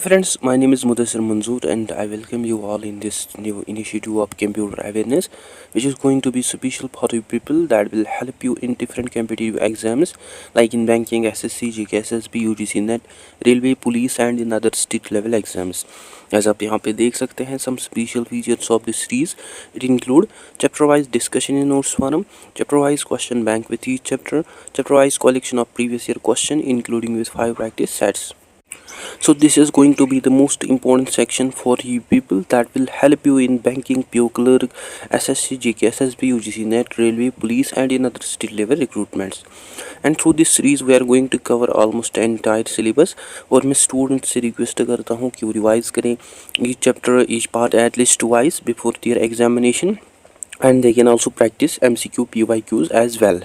Friends, my name is Mudassir Manzoor and I welcome you all in this new initiative of computer awareness, which is going to be special for you people that will help you in different competitive exams like in banking, SSC, GK, SSB, UGC NET, railway, police and in other state level exams. As आप यहाँ पे देख सकते हैं some special features of this series. It include chapter wise discussion in notes forum, chapter wise question bank with each chapter, chapter wise collection of previous year question including with 5 practice sets. So this is going to be the most important section for you people that will help you in banking, PO clerk, SSC, GK, SSB, UGC NET, railway, police and in other state level recruitments. And through this series we are going to cover almost entire syllabus और मैं student से request करता हूँ कि वो revise करें each chapter, each part at least twice before their examination and they can also practice MCQ, PYQs as well.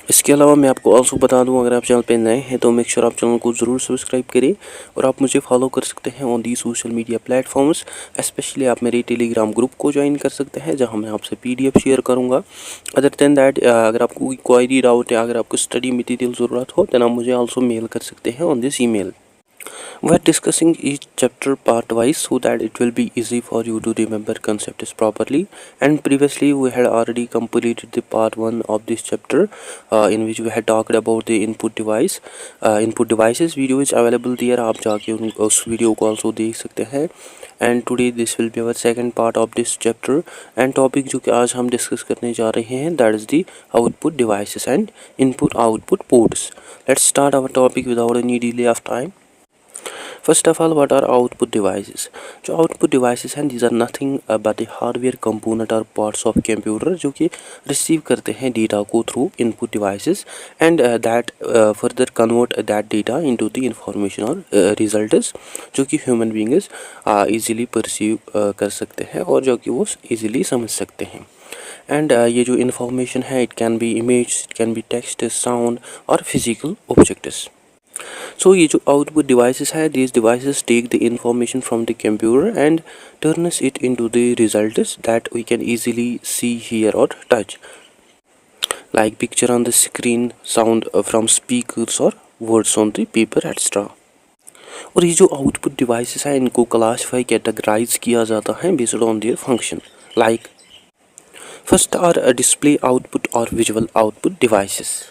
इसके अलावा मैं आपको ऑल्सो बता दूं, अगर आप चैनल पे नए हैं तो मेक श्योर आप चैनल को ज़रूर सब्सक्राइब करें और आप मुझे फॉलो कर सकते हैं on the social media platforms. Specially आप मेरे टेलीग्राम ग्रुप को ज्वाइन कर सकते हैं जहां मैं आपसे PDF शेयर करूंगा। अदर देन दैट अगर आपको कोई क्वेरी डाउट है, अगर आपको स्टडी मटेरियल ज़रूरत हो देन आप मुझे ऑल्सो मेल कर सकते हैं on this email. We are discussing each chapter part wise so that it will be easy for you to remember concepts properly. And previously we had already completed the part 1 of this chapter in which we had talked about the input device. Input devices video is available there, आप जाके उस video को also देख सकते हैं। And today this will be our second part of this chapter and topic जो कि आज हम डिस्कस करने जा रहे हैं that is the output devices and input output ports. Let's start our topic without any delay of time. First of all, what are output devices? जो output devices हैं these are nothing but a hardware component or parts of computer जो कि receive करते हैं data को through input devices and that further convert that data into the information or results जो कि human beings easily perceive कर सकते हैं और जो कि वो easily समझ सकते हैं। एंड ये जो information है it can be image, it can be text, sound और physical objects. So ये जो output devices है these devices take the information from the computer and turns it into the results that we can easily see, hear or touch like picture on the screen, sound from speakers or words on the paper etc. और ये जो output devices है इनको classify, categorize किया जाता है based on their function. Like first are display output or visual output devices.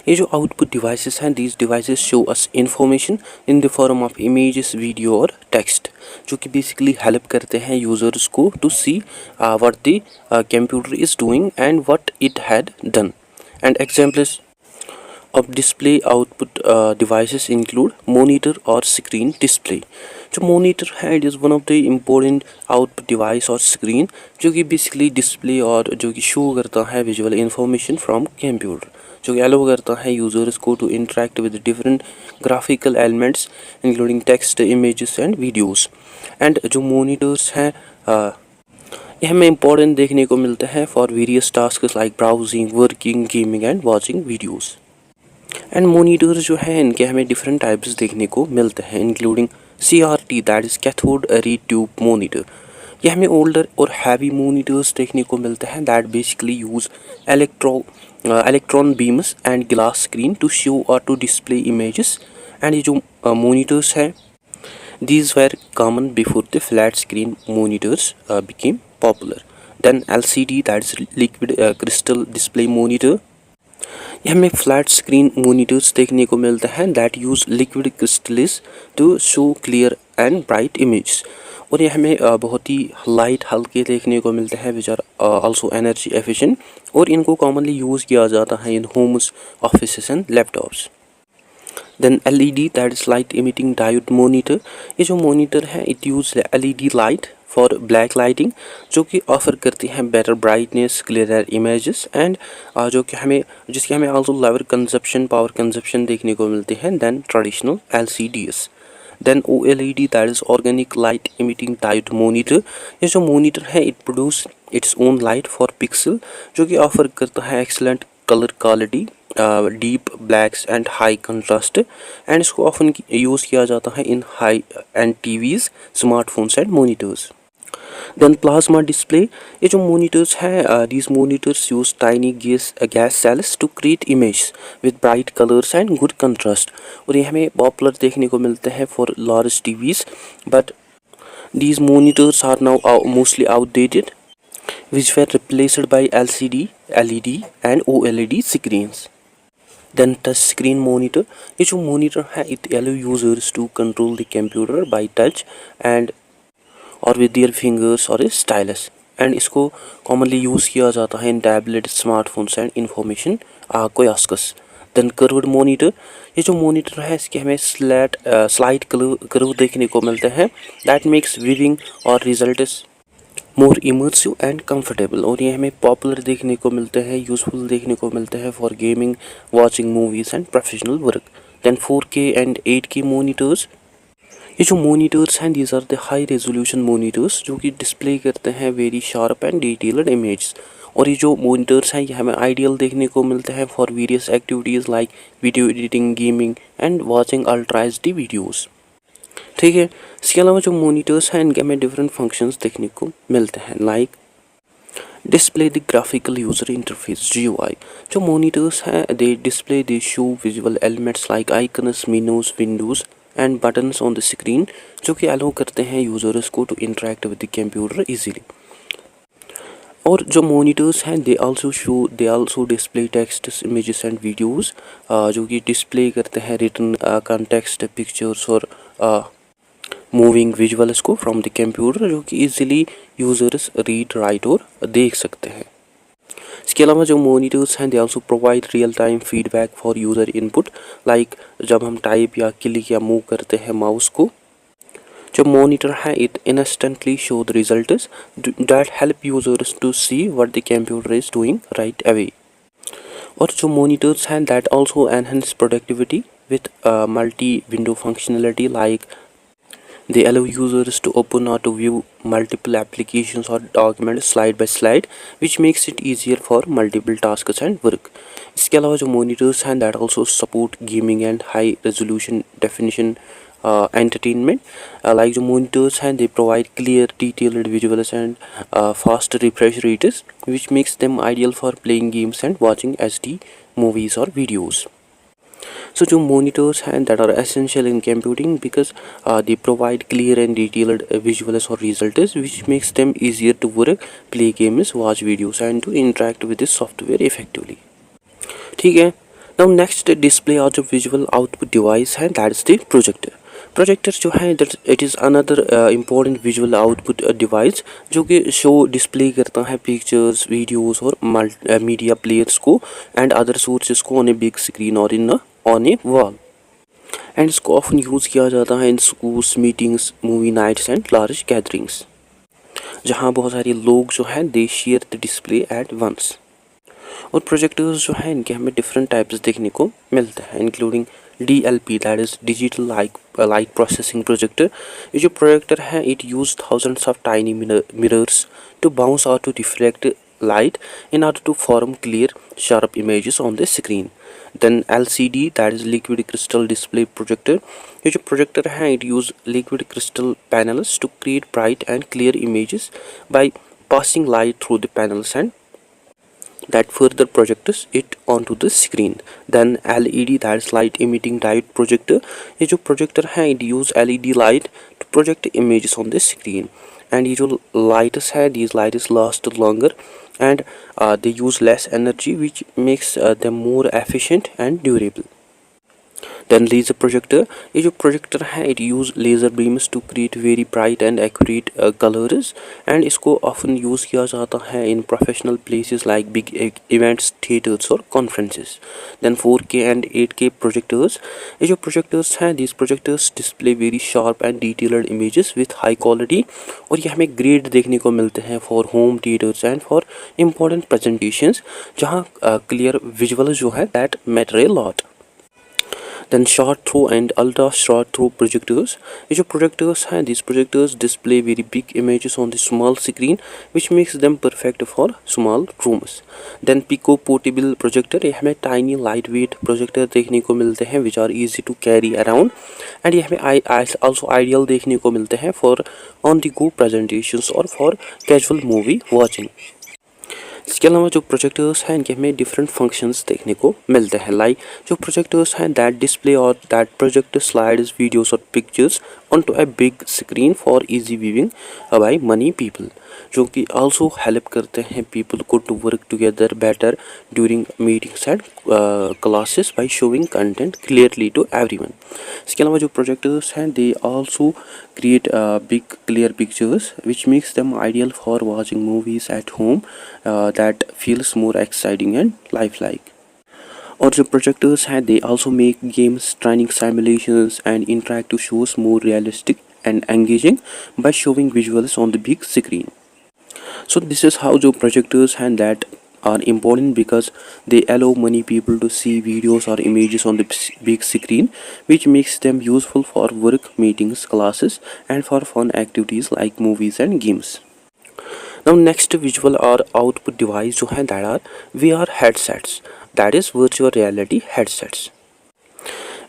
ये जो आउटपुट डिवाइसेस हैं these devices show us information in the form of images, video और text जो कि basically help करते हैं users को to see what the computer is doing and what it had done. And examples of display output devices include monitor और screen display. जो monitor है it is one of the important output device और screen जो कि basically display और जो कि show करता है visual information from computer जो कि अलाउ करता है यूज़र्स को to interact with different graphical elements including text, images and videos. And जो मोनिटर्स हैं ये हमें इम्पोर्टेंट देखने को मिलते हैं for various tasks like browsing, working, gaming and watching videos. And monitors जो हैं इनके हमें डिफरेंट टाइप्स देखने को मिलते हैं including CRT that is cathode ray tube monitor. ये हमें ओल्डर और हैवी मोनिटर्स देखने को मिलते हैं that basically use electron beams and glass screen to show or to display images. And ये जो monitors है these were common before the flat screen monitors became popular. Then LCD that is liquid crystal display monitor. ये हमें flat screen monitors देखने को मिलते हैं that use liquid crystals to show clear and bright image और ये हमें बहुत ही लाइट हल्के देखने को मिलते हैं which are also energy efficient और इनको कॉमनली यूज़ किया जाता है in homes, offices and laptops. Then LED that is light emitting diode monitor. ये जो मोनीटर है it use LED light for black lighting जो कि ऑफर करती हैं better brightness, clear images and जिसके हमें also lower consumption, power consumption देखने को मिलते हैं than traditional LCDs। Then OLED that is organic light emitting diode monitor. ये जो मोनीटर है it produce its own light for pixel जो कि ऑफर करता है excellent colour quality, deep blacks and high contrast and इसको ऑफन यूज़ किया जाता है in high end TVs, smartphones and monitors. Then plasma display, ये जो मोनीटर्स हैं these monitors use tiny gas cells to create image with bright colours and good contrast. और ये हमें पॉपुलर देखने को मिलते हैं for large TVs, but these monitors are now mostly outdated, which were replaced by LCD, LED and OLED screens. Then touch screen monitor, ये जो monitor है it allow users to control the computer by touch and or with their fingers or a stylus, and इसको commonly use किया जाता है in tablet, smartphones and information kiosks. Then curved monitor, ये जो monitor है इसके हमें स्लाइड कर्व देखने को मिलते हैं दैट मेक्स व्यूइंग और results more immersive and comfortable. और ये हमें पॉपुलर देखने को मिलते हैं, यूजफुल देखने को मिलते हैं for gaming, watching movies and professional work. Then 4K and 8K monitors, ये जो मोनीटर्स हैं these are the high resolution monitors जो कि डिस्प्ले करते हैं very sharp and detailed image. और ये जो मोनीटर्स हैं ये हमें आइडियल देखने को मिलते हैं for various activities like video editing, gaming and watching ultra HD videos. ठीक है, इसके अलावा जो मोनीटर्स हैं इनके हमें डिफरेंट फंक्शंस देखने को मिलते हैं like display the graphical user interface GUI। जो मोनीटर्स हैं they display the show visual elements like icons, menus, windows and buttons on the screen, जो कि अलाउ करते हैं यूजर्स को to interact with the computer easily. और जो monitors हैं they also display text, images and videos, जो कि डिस्प्ले करते हैं रिटन कॉन्टेक्स्ट, पिक्चर्स और मूविंग विजुअल्स को फ्रॉम द कंप्यूटर, जो कि इजीली यूजर्स रीड, राइट और देख सकते हैं। इसके अलावा जो मोनीटर्स हैं they also provide real time feedback for user input, like जब हम टाइप या क्लिक या मूव करते हैं माउस को, जो मॉनिटर है it instantly show the results that help users to see what the computer is doing right away. और जो मॉनिटर्स हैं that also enhance productivity with multi window functionality, like they allow users to open or to view multiple applications or documents slide by slide, which makes it easier for multiple tasks and work. इसके अलावा जो monitors हैं that also support gaming and high resolution definition entertainment, like जो monitors हैं they provide clear detailed visuals and fast refresh rates, which makes them ideal for playing games and watching HD movies or videos. So जो monitors हैं that are essential in computing because they provide clear and detailed visuals or results, which makes them easier to work, play games, watch videos and to interact with the software effectively. ठीक है, now next display और जो visual output device है that is the projector. Projector जो है it is another important visual output device जो कि show display करता है पिक्चर्स, वीडियोस और मीडिया प्लेयर्स को एंड अदर सोर्सेज को ऑन ए बिग स्क्रीन और in on a wall. And इसको ऑफन यूज़ किया जाता है in schools, meetings, movie nights and large gatherings, जहाँ बहुत सारे लोग जो हैं they share the display at once. और प्रोजेक्टर्स जो हैं इनके हमें डिफरेंट टाइप्स देखने को मिलते हैं including DLP that is digital light processing projector. ये जो प्रोजेक्टर है it use thousands of tiny mirrors to bounce और to reflect light in order to form clear sharp images on the screen. Then LCD that is liquid crystal display projector, ये जो projector है it use liquid crystal panels to create bright and clear images by passing light through the panels and that further projects it onto the screen. Then LED that is light emitting diode projector, ये जो projector है it use LED light to project images on the screen. And ये जो lights है these lights last longer and they use less energy, which makes them more efficient and durable. Then laser projector, ये जो projector है it use laser beams to create very bright and accurate colors and इसको often use किया जाता है in professional places like big events, theaters और conferences. Then 4K and 8K projectors, ये जो projectors हैं these projectors display very sharp and detailed images with high quality और ये हमें grade देखने को मिलते हैं for home theaters and for important presentations, जहाँ clear visual जो है that matter a lot. Then short throw and ultra short throw projectors. ये जो projectors हैं, these projectors display very big images on the small screen, which makes them perfect for small rooms. Then Pico portable projector, ये हमें tiny lightweight projector देखने को मिलते हैं, which are easy to carry around, and ये हमें also ideal देखने को मिलते हैं for on the go presentations or for casual movie watching. इसके अलावा जो प्रोजेक्टर्स हैं इनके हमें डिफरेंट फंक्शंस देखने को मिलते हैं, लाइक जो प्रोजेक्टर्स हैं दैट डिस्प्ले और दैट प्रोजेक्ट स्लाइड्स वीडियोस और pictures onto a big screen for easy viewing by many people, जो कि also help करते हैं people को to work together better during meetings and classes by showing content clearly to everyone. इसके अलावा जो projectors हैं they also create big clear pictures which makes them ideal for watching movies at home that feels more exciting and lifelike. और जो projectors हैं they also make games, training simulations and interactive shows more realistic and engaging by showing visuals on the big screen. So this is how जो projectors हैं that are important because they allow many people to see videos or images on the big screen, which makes them useful for work, meetings, classes and for fun activities like movies and games. Now next visual or output device जो हैं that are VR headsets, that is virtual reality headsets.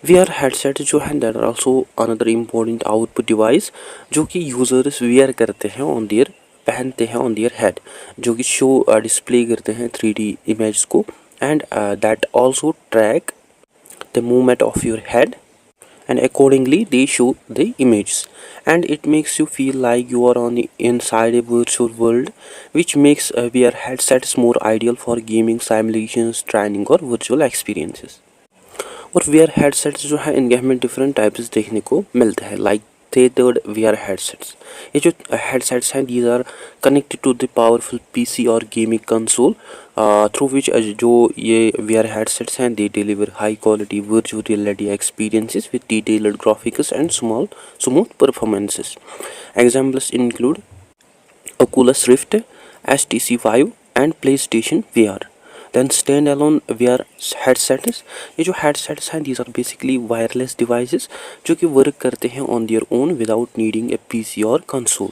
VR headsets जो हैं that are also another important output device जो कि users wear करते हैं on their पहनते हैं on their head, जो कि show display करते हैं 3D images को and that also track the movement of your head and accordingly they show the images and it makes you feel like you are on the inside a virtual world, which makes VR headsets more ideal for gaming, simulations, training और virtual experiences. और VR headsets जो है इनके हमें different types देखने को मिलते हैं, like tethered VR headsets. ये जो headsets हैं these are connected to the powerful PC or gaming console through which जो ये VR headsets हैं they deliver high quality virtual reality experiences with detailed graphics and smooth performances. Examples include Oculus Rift, HTC Vive and PlayStation VR. Then standalone VR headsets, ये जो headsets हैं these are basically wireless devices जो कि work करते हैं on their own without needing a PC or console.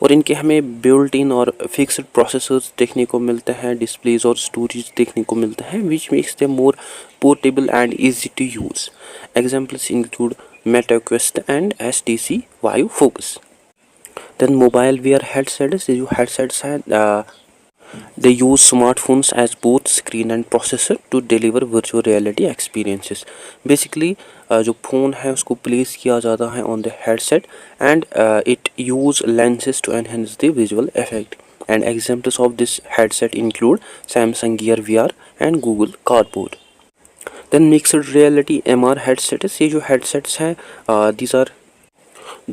और इनके हमें built in और fixed processors देखने को मिलते हैं, displays और storage देखने को मिलते हैं, which makes them more portable and easy to use. Examples include Meta Quest and HTC Vive Focus. Then mobile VR headsets, ये जो headsets हैं they use smartphones as both screen and processor to deliver virtual reality experiences. Basically जो phone है उसको place किया जाता है on the headset and it use lenses to enhance the visual effect. And examples of this headset include Samsung Gear VR and Google Cardboard. Then mixed reality MR headsets, ये जो headsets हैं these are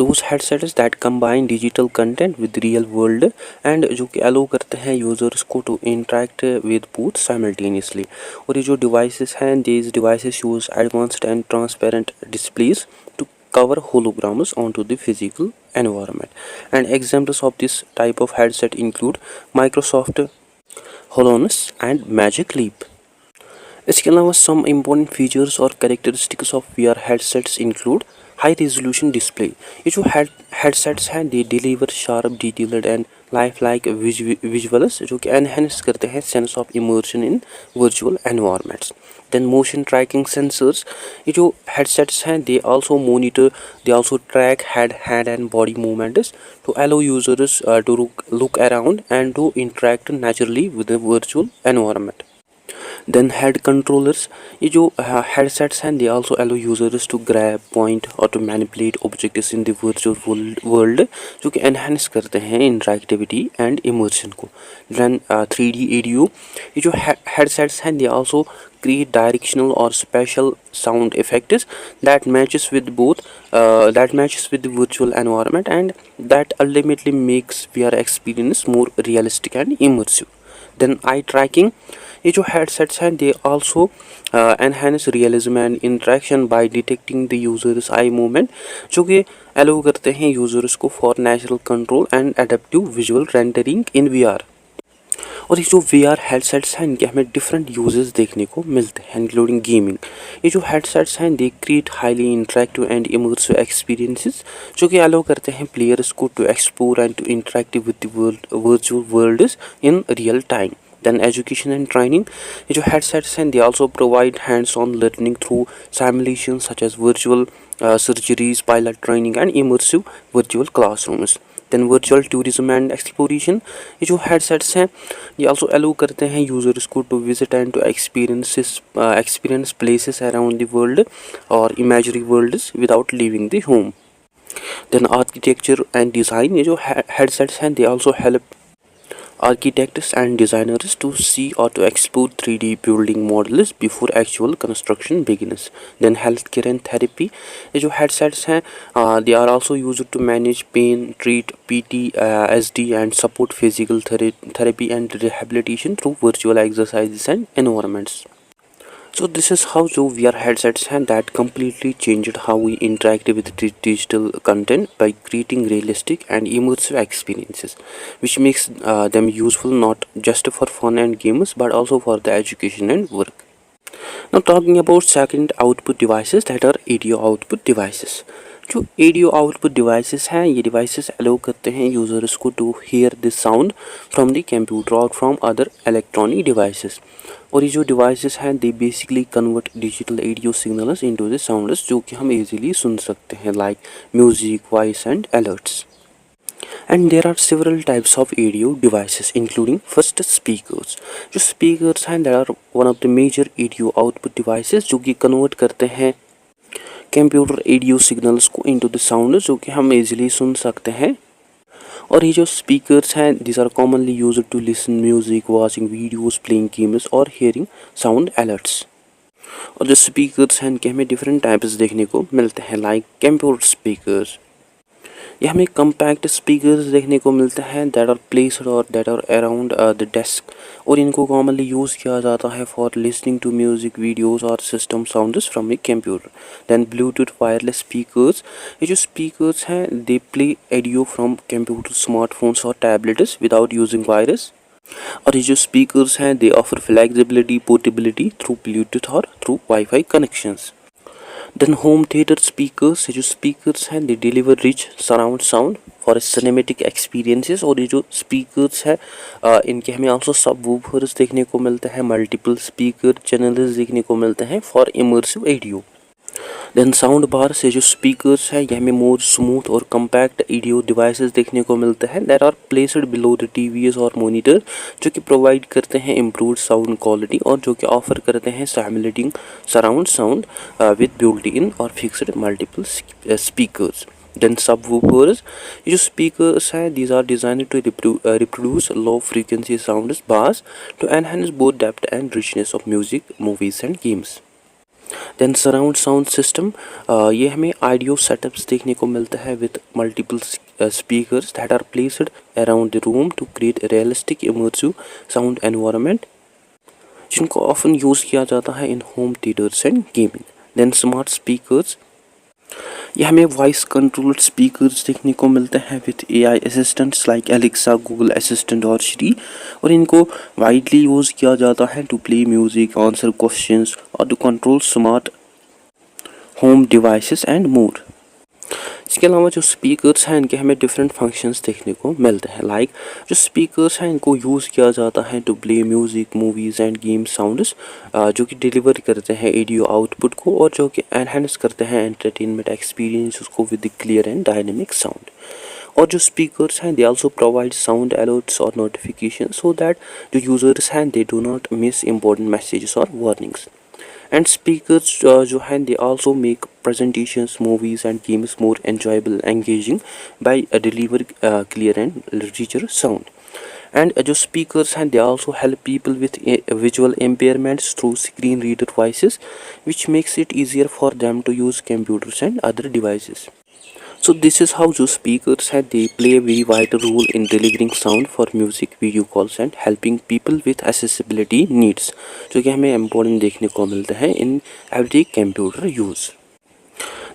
those headsets that combine digital content with real world and जो कि allow करते हैं users को to interact with both simultaneously. और ये जो devices हैं these devices use advanced and transparent displays to cover holograms onto the physical environment. And examples of this type of headset include Microsoft HoloLens and Magic Leap. इसके अलावा some important features और characteristics of VR headsets include high resolution display, ये जो headsets हैं they deliver sharp detailed and life like visuals जो कि enhance करते हैं sense of immersion in virtual environments. Then motion tracking sensors, ये जो हेडसेट्स हैं they also track hand and body movements to allow users to look around and to interact naturally with the virtual environment. Then head controllers, ये जो headsets हैं they also allow users to grab, point और to manipulate objects in the virtual world जो कि enhance करते हैं interactivity and immersion को. Then 3D audio, ये जो headsets हैं they also create directional or special sound effects that matches with the virtual environment and that ultimately makes VR experience more realistic and immersive. Then eye tracking, ये जो headsets हैं they also enhance realism and interaction by detecting the user's eye movement जो कि allow करते हैं users को for natural control and adaptive visual rendering in VR. और ये जो VR हेडसेट्स हैं इनके हमें डिफरेंट यूजेस देखने को मिलते हैं इंक्लूडिंग गेमिंग। ये जो हेडसेट्स हैं they create highly interactive and immersive experiences जो कि अलाउ करते हैं प्लेयर्स को to explore and to interact with the world virtual worlds in real time. Then education and training. ये जो headsets हैं they also provide hands-on learning through simulations such as virtual surgeries, pilot training and immersive virtual classrooms. Then virtual tourism and exploration. ये जो headsets हैं ये also allow करते हैं users को to visit and to experience places around the world or imaginary worlds without leaving the home. Then architecture and design. ये जो headsets हैं they also help architects and designers to see or to explore 3D building models before actual construction begins. Then healthcare and therapy. ये जो headsets हैं they are also used to manage pain, treat PTSD and support physical therapy and rehabilitation through virtual exercises and environments. So this is how जो VR headsets हैं that completely changed how we interact with digital content by creating realistic and immersive experiences, which makes them useful not just for fun and games but also for the education and work. Now talking about second output devices that are audio output devices. जो audio output devices हैं ये devices allow करते हैं users को to hear this sound from the computer और from other electronic devices. और ये जो डिवाइसेस हैं they basically convert digital audio signals into the sounds जो कि हम इजीली सुन सकते हैं like music, voice and alerts. And there are several types of audio devices including first speakers. जो speakers हैं that are one of the major audio output devices जो कि कन्वर्ट करते हैं कंप्यूटर ऑडियो सिग्नल्स को इनटू द साउंड जो कि हम इजीली सुन सकते हैं। और ये जो स्पीकर्स हैं these are commonly used to listen music, watching videos, playing games और हियरिंग साउंड अलर्ट्स। और जो स्पीकर्स हैं इनके हमें डिफरेंट टाइप्स देखने को मिलते हैं लाइक कंप्यूटर स्पीकर्स। ये हमें कम्पैक्ट स्पीकर्स देखने को मिलते हैं दैट आर प्लेस्ड और that are around the desk और इनको कॉमनली यूज़ किया जाता है for listening to music, videos और system sounds from a computer. Then Bluetooth wireless speakers. ये जो स्पीकर्स हैं they play audio from computer, smartphones और टैबलेट्स विदाउट यूजिंग वायरस। और ये जो स्पीकर्स हैं they offer flexibility, portability through Bluetooth और through wifi connections. Then home theatre speakers. ये जो स्पीकर्स हैं they deliver rich surround sound for cinematic experiences. और ये जो स्पीकर्स हैं इनके हमें आल्सो सबवूफर्स देखने को मिलते हैं, मल्टीपल स्पीकर चैनल्स देखने को मिलते हैं for immersive audio. Then sound bar से जो स्पीकर्स है ये हमें मोर स्मूथ और कम्पैक्ट ऑडियो डिवाइसेस देखने को मिलते हैं that are placed below the TVs और मॉनिटर जो कि प्रोवाइड करते हैं इम्प्रूव्ड साउंड क्वालिटी और जो कि ऑफर करते हैं simulating surround sound with built in और fixed multiple speakers. Then subwoofers. ये जो स्पीकर्स हैं these are designed to reproduce low frequency sounds bass to enhance both depth and richness of music, movies and games. Then surround sound system. ये हमें audio setups देखने को मिलता है with multiple speakers that are placed around the room to create realistic immersive sound environment जिनको often use किया जाता है in home theatres and gaming. Then smart speakers. ये हमें वॉइस कंट्रोल्ड स्पीकर्स देखने को मिलते हैं with AI assistants like Alexa, Google assistant और श्री। और इनको वाइडली यूज़ किया जाता है to play music, answer questions और to control smart home devices and more. इसके अलावा जो स्पीकर्स हैं इनके हमें डिफरेंट फंक्शंस देखने को मिलते हैं लाइक जो स्पीकर्स हैं इनको यूज़ किया जाता है to play music, movies and game sounds जो कि डिलीवर करते हैं ऑडियो आउटपुट को और जो कि एनहांस करते हैं एंटरटेनमेंट एक्सपीरियंस उसको with clear and dynamic sound. और जो स्पीकर्स हैं they also provide sound alerts और नोटिफिकेशन सो दैट जो यूज़र्स हैं they do not miss important messages और वार्निंग्स। And speakers जो हैं they also make presentations, movies and games more enjoyable, engaging by deliver clear and richer sound. And जो speakers हैं they also help people with visual impairments through screen reader devices, which makes it easier for them to use computers and other devices. So this is how जो speakers हैं they play a very vital role in delivering sound for music, video calls and helping people with accessibility needs जो कि हमें important देखने को मिलता है in everyday computer use.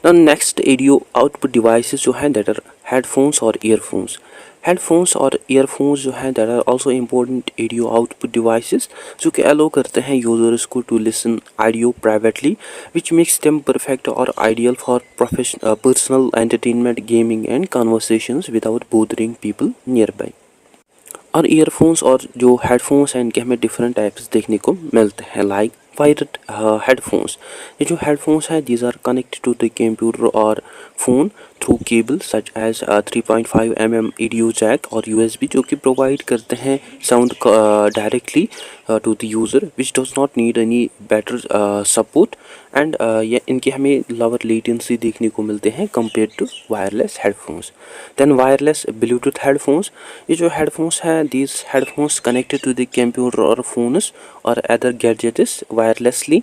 Now next audio output devices जो हैं that are headphones और earphones. हेडफोन्स और ईयरफोन्स जो हैं that are also important audio output devices जो कि अलो करते हैं यूजर्स को to listen audio privately, which makes them perfect और ideal for personal entertainment, gaming and conversations without bothering people nearby. और ईयरफोन्स और जो हेडफोन्स हैं इनके हमें डिफरेंट टाइप्स देखने को मिलते हैं, लाइक वायर्ड हेडफोन्स। ये जो हेडफोन्स हैं these are connected to the computer और phone through cable such as 3.5 mm audio jack और USB, जो कि प्रोवाइड करते हैं sound directly to the user which does not need any better support, and ये इनके हमें लोअर लेटेंसी देखने को मिलते हैं compare to wireless headphones. Then wireless Bluetooth headphones. ये जो हेडफोन्स हैं these headphones connected to the computer और फोन्स और other gadgets wirelessly,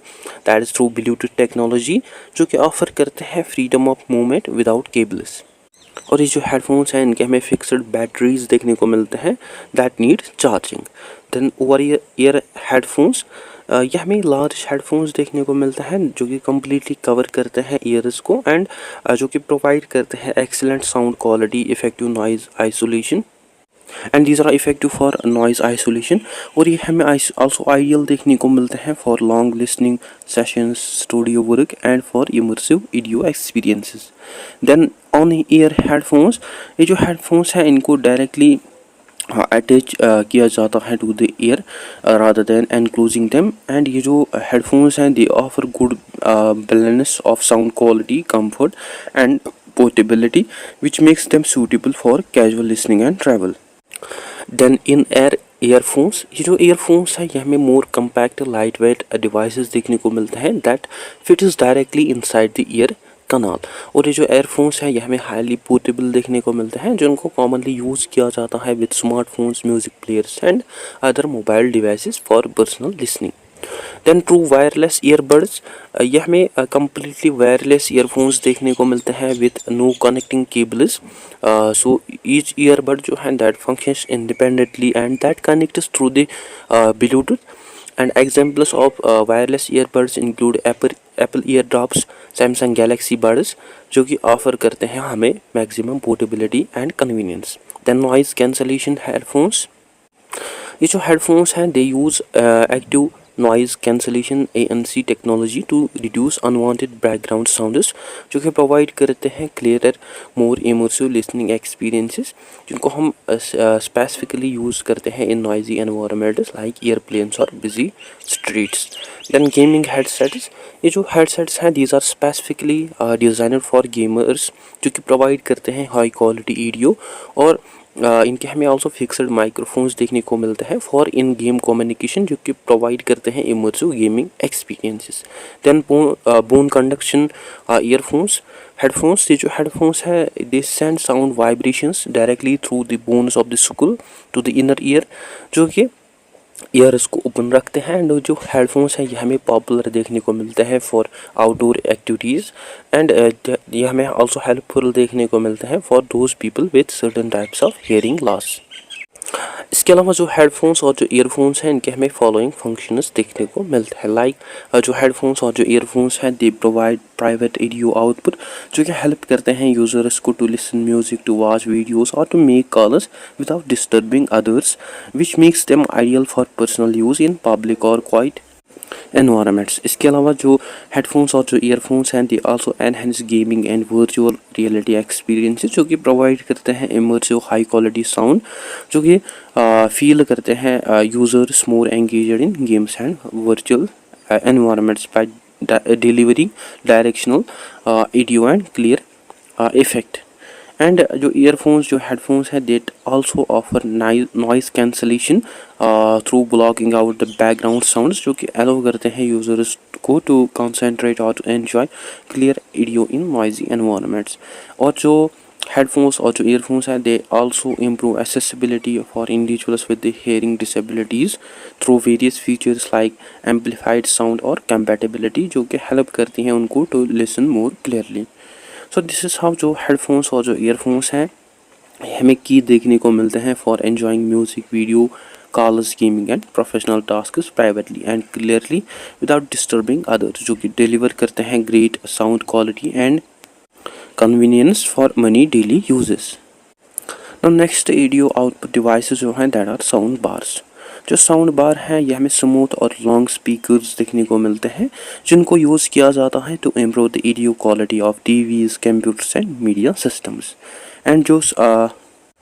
that is through Bluetooth technology, जो कि ऑफर करते हैं freedom of movement without cables. और ये जो हेडफोन्स हैं इनके हमें फिक्स्ड बैटरीज देखने को मिलते हैं that need charging. Then over ear headphones, यह हमें लार्ज हेडफोन्स देखने को मिलता है जो कि कम्प्लीटली कवर करते हैं ईयर्स को, एंड जो कि प्रोवाइड करते हैं excellent sound quality, effective noise isolation, and these are effective for noise isolation. और ये हमें आल्सो आइडियल देखने को मिलते हैं for long listening sessions, studio work and for immersive audio experiences. Then on ear headphones, ये जो हेडफोन्स हैं इनको डायरेक्टली अटैच किया जाता है to the ear rather than enclosing them, and ये जो हेडफोन्स हैं they offer good balance of sound quality, comfort and portability which makes them suitable for casual listening and travel. Then in ear earphones, ये जो earphones है ये हमें more compact light weight devices देखने को मिलते हैं that fits directly inside the ear canal. और ये जो एयरफोन्स हैं ये हमें हाईली पोर्टेबल देखने को मिलते हैं जिनको कॉमनली यूज़ किया जाता है with smartphones, music players and other mobile devices for personal listening. Then true wireless earbuds, यह हमें कम्प्लीटली वायरलेस ईयरफोन्स देखने को मिलते हैं with no connecting cables. So each earbud जो है that functions independently and that connects through the Bluetooth, and examples of wireless earbuds include Apple ear drops, Samsung Galaxy buds, जो कि offer करते हैं हमें maximum portability and convenience. Then noise cancellation headphones, ये जो headphones हैं they use active noise cancellation ANC technology to reduce unwanted background sounds, जो कि प्रोवाइड करते हैं clearer more immersive listening experiences, जिनको हम स्पेसिफिकली यूज़ करते हैं in noisy environments like airplanes और busy streets. Then gaming headsets, ये जो हेडसेट्स हैं these are specifically designer for gamers, जो कि प्रोवाइड करते हैं हाई क्वालिटी ऑडियो, और इनके हमें ऑल्सो फिक्सड माइक्रोफोन्स देखने को मिलते हैं फॉर इन गेम कम्युनिकेशन, जो कि प्रोवाइड करते हैं immersive gaming experiences. Then bone conduction earphones headphones, ये जो हेडफोन्स है they send sound vibrations directly through the bones of the skull to the inner ear, जो कि ईयर्स को ओपन रखते हैं। एंड जो हेडफोन्स हैं ये हमें पॉपुलर देखने को मिलते हैं फॉर आउटडोर एक्टिविटीज़, एंड ये हमें आल्सो हेल्पफुल देखने को मिलते हैं for those people with certain types of hearing loss. इसके अलावा जो हेडफोन्स और जो ईयरफोन्स हैं इनके हमें फॉलोइंग फंक्शंस देखने को मिलते हैं, लाइक जो हेडफोन्स और जो ईयरफोन्स हैं they provide private audio output, जो कि हेल्प करते हैं यूजर्स को to listen music, to watch videos और to make calls without disturbing others, which makes them ideal for personal use in public और क्वाइट एनवायरनमेंट्स। इसके अलावा जो हेडफोन्स और जो ईयरफोन्स हैं they also enhance gaming and virtual reality experiences, जो कि प्रोवाइड करते हैं इमर्सिव हाई क्वालिटी साउंड, जो कि फील करते हैं users more engaged in games and virtual environments by delivering directional audio and clear effect. And जो ईयरफोन्स जो हेडफोन्स हैं that also offer noise cancellation through blocking out the background sounds, जो कि allow करते हैं users को to concentrate और to enjoy clear audio in noisy environments. और जो हेडफोन्स और जो ईयरफोन्स हैं they also improve accessibility for individuals with the hearing disabilities through various features like amplified sound और कंपैटिबिलिटी, जो कि हेल्प करती हैं उनको to listen more clearly. So this is how जो हेडफोन्स और जो ईयरफोन्स हैं हमें की देखने को मिलते हैं for enjoying music, video calls, gaming and professional tasks privately and clearly without disturbing others, जो कि डिलीवर करते हैं great sound quality and convenience for money daily uses. Now next audio output devices जो हैं दैट आर साउंड बार्स। जो sound bar हैं ये हमें स्मूथ और लॉन्ग स्पीकर्स देखने को मिलते हैं जिनको यूज़ किया जाता है to improve the audio quality of TVs, computers and media systems. And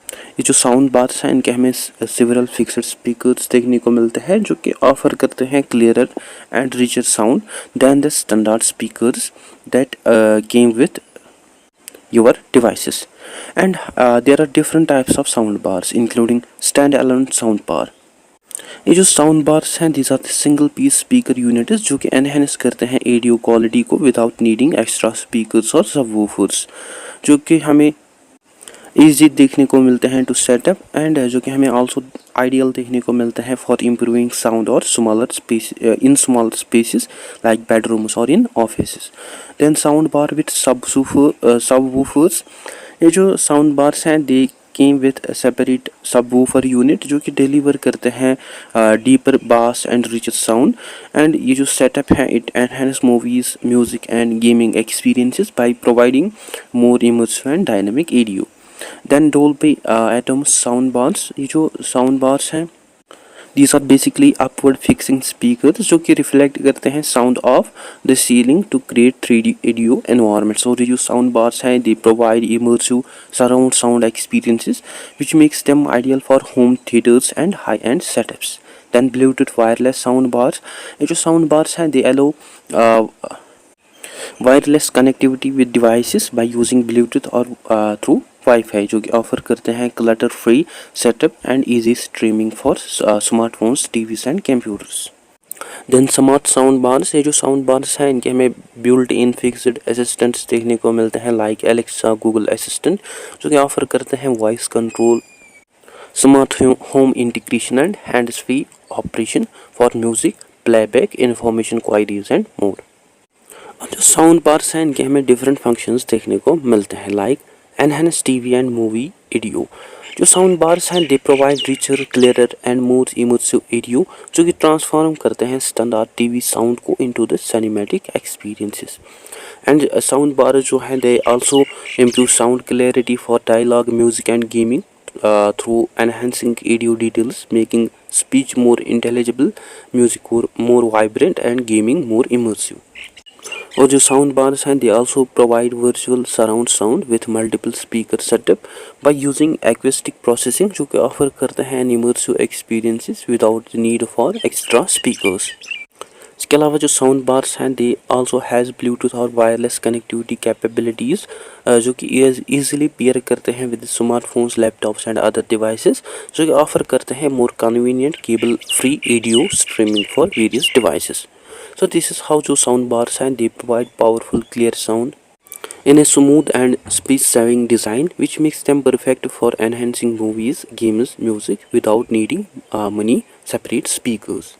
ये जो साउंड बार्स हैं इनके हमें सिवरल फिक्स्ड स्पीकर्स देखने को मिलते हैं जो कि ऑफर करते हैं clearer and richer sound than the standard speakers that came with your devices. And there are different types of sound bars including standalone sound bar. ये जो साउंड बार्स हैं these are the single piece speaker units जो कि enhance करते हैं audio quality को without needing extra speakers और subwoofers, जो कि हमें इजी देखने को मिलते हैं टू सेटअप एंड जो कि हमें आल्सो आइडियल देखने को मिलते हैं फॉर इम्प्रूविंग साउंड और smaller space in smaller spaces like bedrooms और in offices. Then sound bar with subwoofers. ये जो साउंड बार्स हैं they came with separate subwoofer unit जो कि डिलीवर करते हैं डीपर बास एंड रिचर साउंड। एंड ये जो सेटअप है it enhance movies, music and gaming experiences by providing more immersive and dynamic audio. Then Dolby Atmos sound bars. ये जो साउंड बार्स हैं these are basically upward fixing speakers जो कि reflect करते हैं sound off the ceiling to create 3D audio environments. और ये जो साउंड बार्स हैं they provide immersive surround sound experiences which makes them ideal for home theaters and high-end setups. Then Bluetooth wireless sound bars। ये जो sound bars हैं they allow wireless connectivity with devices by using bluetooth और through wifi, जो कि offer करते हैं clutter free setup and easy streaming for smartphones, TVs and computers. Then smart sound bars. ये जो साउंड बार्स हैं इनके हमें बिल्ट इन फिक्स्ड असिस्टेंट्स देखने को मिलते हैं लाइक एलेक्सा, गूगल असिस्टेंट, जो कि ऑफर करते हैं voice control, smart home integration and hands free operation for music playback, information queries and more. और जो साउंड बार्स हैं इनके हमें डिफरेंट फंक्शंस देखने को मिलते हैं like enhance TV and movie audio. जो साउंड बार्स हैं they provide richer, clearer and more immersive audio जो कि ट्रांसफॉर्म करते हैं स्टैंडर्ड टीवी साउंड को into the cinematic experiences. And sound bar जो हैं they also improve sound clarity for dialogue, music and gaming through enhancing audio details, making speech more intelligible, music more vibrant and gaming more immersive. और जो sound bars हैं they also provide virtual surround sound with multiple speaker setup by using acoustic processing, जो कि offer करते हैं an immersive experiences without the need for extra speakers. इसके अलावा जो साउंड बार्स हैं दे आल्सो हैज़ ब्लूटूथ और वायरलेस कनेक्टिविटी कैपेबिलिटीज़ जो कि ईजिली पेयर करते हैं with smartphones, laptops and other devices, जो कि ऑफर करते हैं more convenient cable free audio streaming for various devices. So this is how जो sound bars हैं they provide powerful clear sound in a smooth and space-saving design which makes them perfect for enhancing movies, games, music without needing many separate speakers.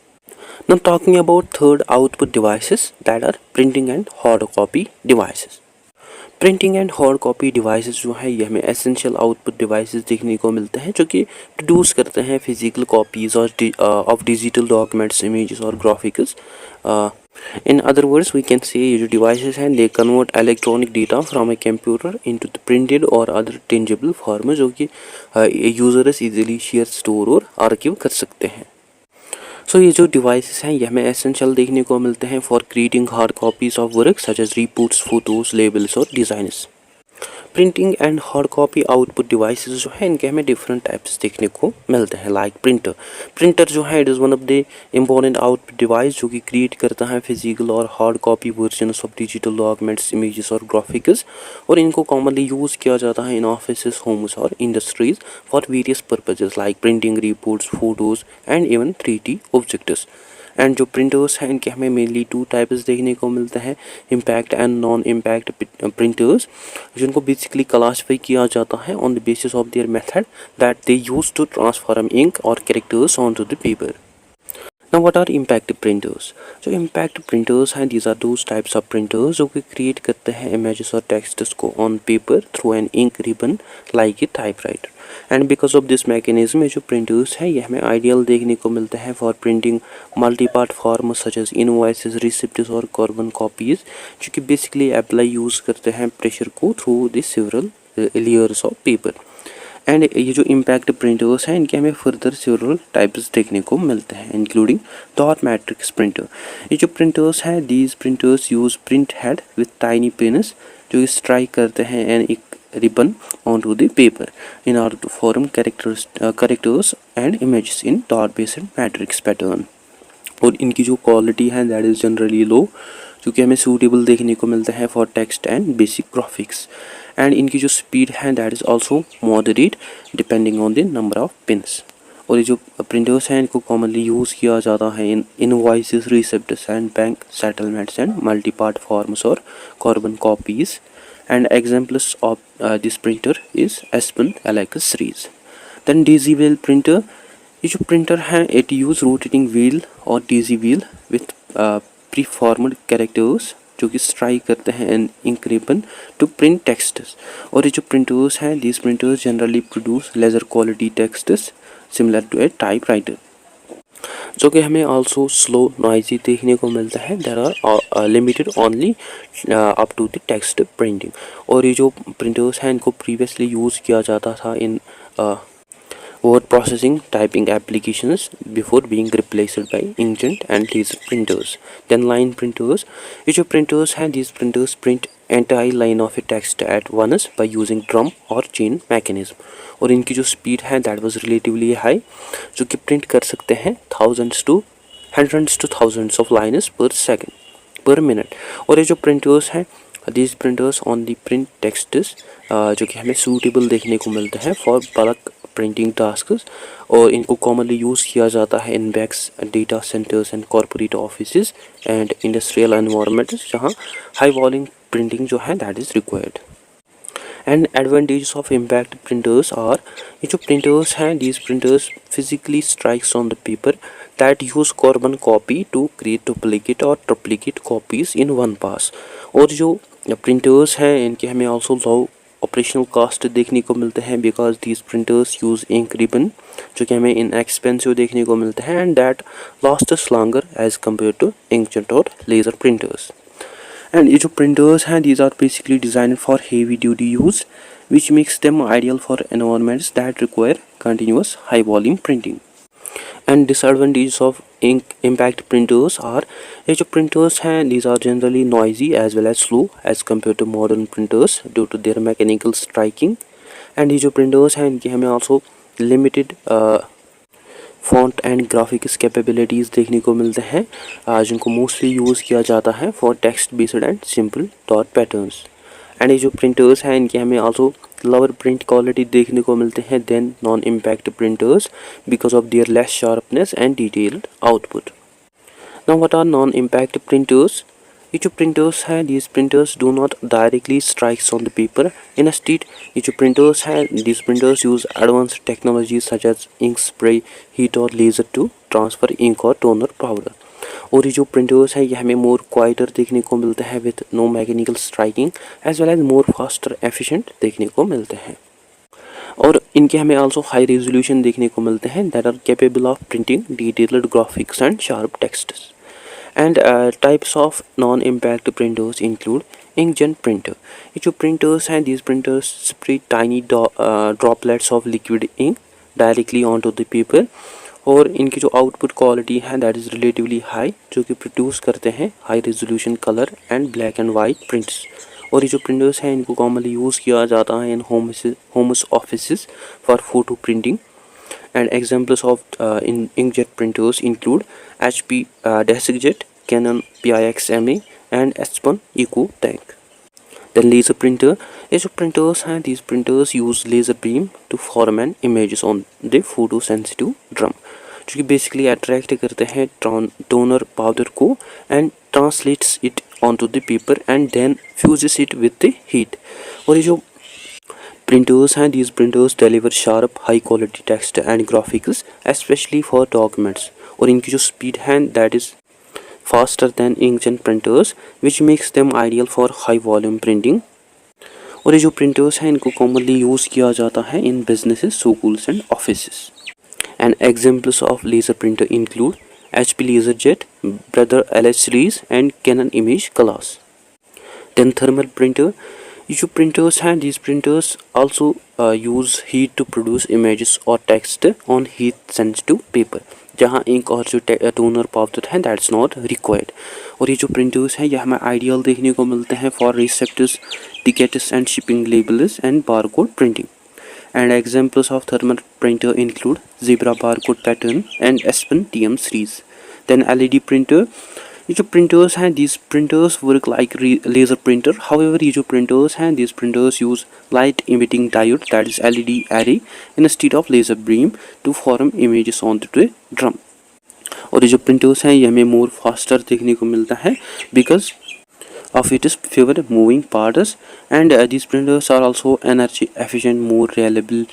Now talking about third output devices that are printing and hard copy devices. Printing and hard copy devices जो है ये हमें essential output devices देखने को मिलते हैं जो कि प्रोड्यूस करते हैं फिजिकल कॉपीज़ और ऑफ डिजिटल डॉक्यूमेंट्स, इमेजेस और graphics. In other words we can say ये जो डिवाइसेस हैं they convert electronic data from a computer into the printed और अदर टेंजिबल फॉर्म जो कि यूजर्स इजीली शेयर, स्टोर और archive कर सकते हैं। सो ये जो डिवाइसेस हैं ये हमें एसेंशियल देखने को मिलते हैं for creating hard copies of work such as reports, photos, labels और designs. Printing and hard copy output devices जो है इनके हमें डिफरेंट टाइप्स देखने को मिलते हैं लाइक प्रिंटर जो है it is one of the important output device जो कि क्रिएट करता है फिजिकल और hard copy versions of digital documents, images और ग्राफिक्स, और इनको कॉमनली यूज़ किया जाता है इन ऑफिस, होम्स और industries for various purposes like printing reports, photos and even 3D objects. And जो प्रिंटर्स हैं इनके हमें मेनली टू टाइप्स देखने को मिलते हैं, impact and non impact printers, जिनको बेसिकली क्लासीफाई किया जाता है on the basis of their method that they use to transform ink और characters on to the paper. Now what are impact printers? जो impact printers हैं these are those types of printers जो कि create करते हैं images और texts को on paper through an ink ribbon like a typewriter. And because of this mechanism ये जो printers हैं ये हमें ideal देखने को मिलते हैं for printing multi-part forms such as invoices, receipts और carbon copies, जो कि basically apply use करते हैं pressure को through the several layers of paper. And ये जो इम्पैक्ट प्रिंटर्स हैं इनके हमें फर्दर सेवरल टाइप्स देखने को मिलते हैं, इंक्लूडिंग डॉट मैट्रिक्स प्रिंटर। ये जो प्रिंटर्स हैं, these printers use print head with tiny pens जो स्ट्राइक करते हैं एंड एक ribbon onto the paper in order to form characters and images in dot based matrix pattern। और इनकी जो क्वालिटी है दैट इज़ जनरली लो, क्योंकि हमें सूटेबल देखने को मिलता है for text and basic graphics. And इनकी जो स्पीड है that is also moderate depending on the number of pins. और ये जो प्रिंटर्स हैं इनको कॉमनली यूज़ किया जाता है in invoices, receipts and bank settlements and multi part forms और carbon copies. And examples of this printer is Aspen LX series। Then daisy wheel printer, ये जो printer है it use rotating wheel और daisy wheel with preformed characters जो कि strike करते हैं in ink ribbon to print texts. और ये जो प्रिंटर्स हैं these printers generally produce laser quality texts similar to a typewriter, जो कि हमें आल्सो स्लो नॉइजी देखने को मिलता है। There are limited only up to the text printing. और ये जो प्रिंटर्स हैं इनको प्रीवियसली यूज़ किया जाता था इन word processing typing applications before being replaced by inkjet and laser printers। Then line printers, ये जो printers हैं these printers print entire line of a text at once by using drum or chain mechanism। और इनकी जो speed है that was relatively high, जो कि print कर सकते हैं thousands to hundreds to thousands of lines per second per minute। और ये जो printers हैं these printers only print texts जो कि हमें suitable देखने को मिलता है for bulk प्रिंटिंग टास्क्स। और इनको कॉमनली यूज़ किया जाता है in banks, data centres and corporate offices and industrial environments जहाँ हाई वॉल्यूम प्रिंटिंग जो है that is required. And advantages of impact printers are, ये जो प्रिंटर्स हैं these printers physically strikes on the paper that use carbon copy to create duplicate और triplicate copies in one pass. और जो printers हैं इनके हमें ऑल्सो लो ऑपरेशनल कॉस्ट देखने को मिलते हैं because these printers use ink ribbon जो कि हमें इनएक्सपेंसिव देखने को मिलते हैं and that lasts longer as compare to inkjet और लेज़र प्रिंटर्स। एंड ये जो प्रिंटर्स हैं these are basically designed for heavy duty use which makes them ideal for environments that require continuous high volume printing. And disadvantages of impact printers are, ये जो printers हैं these are generally noisy as well as slow as compared to modern printers due to their mechanical striking। and ये जो printers हैं इनकी हमें also limited font and graphics capabilities देखने को मिलते हैं जिनको mostly यूज़ किया जाता है for text based and simple dot patterns। And ये जो प्रिंटर्स हैं इनके हमें आल्सो लोअर प्रिंट क्वालिटी देखने को मिलते हैं then non impact printers because of their less sharpness and detailed output. Now what are non impact printers, ये जो प्रिंटर्स हैं these printers do not directly strikes on the paper instead, ये जो printers हैं these printers use advanced technology such as ink spray, heat और laser to transfer ink और toner powder. और ये जो प्रिंटर्स है ये हमें मोर क्वाइटर देखने को मिलते हैं with no mechanical striking as well as more faster efficient देखने को मिलते हैं। और इनके हमें आल्सो हाई रेजोल्यूशन देखने को मिलते हैं that are capable of printing detailed graphics and sharp texts. And types of non impact printers include inkjet printer, ये जो प्रिंटर्स हैं these printers spray tiny droplets of liquid ink directly on to the paper. और इनकी जो output quality है that is relatively high जो कि produce करते हैं high resolution colour and black and white prints. और ये जो प्रिंटर्स हैं इनको कॉमनली यूज़ किया जाता है in homes offices for photo printing. And examples of inkjet printers include HP DeskJet, Canon PIXMA and Aspen EcoTank। Then laser printer, ये जो printers हैं these printers use laser beam to form an images on the photosensitive drum जो कि basically attract करते हैं toner powder को and translates it onto the paper and then fuses it with the heat। और ये जो printers हैं these printers deliver sharp high quality text and graphics especially for documents। और इनकी जो speed है that is faster than inkjet printers which makes them ideal for high volume printing। और ये जो printers हैं इनको commonly यूज़ किया जाता है in businesses, schools and offices। And examples of laser printer include HP LaserJet, Brother LH series and Canon Image Class। Then thermal printer, ये जो printers हैं, these printers also use heat to produce images or text on heat sensitive paper, जहाँ ink और जो toner powder है that's not required. और ये जो प्रिंटर्स हैं ये हमें आइडियल देखने को मिलते हैं for receptors, tickets and shipping labels and barcode printing. And examples of thermal printer include Zebra barcode pattern and Aspen TM series. Then LED printer, ये जो printers हैं these printers work like laser printer. However ये जो printers हैं these printers use light emitting diode that is LED array instead of laser beam to form images onto the drum. और ये जो printers हैं ये हमें more faster देखने को मिलता है because of its fewer moving parts, and these printers are also energy efficient, more reliable,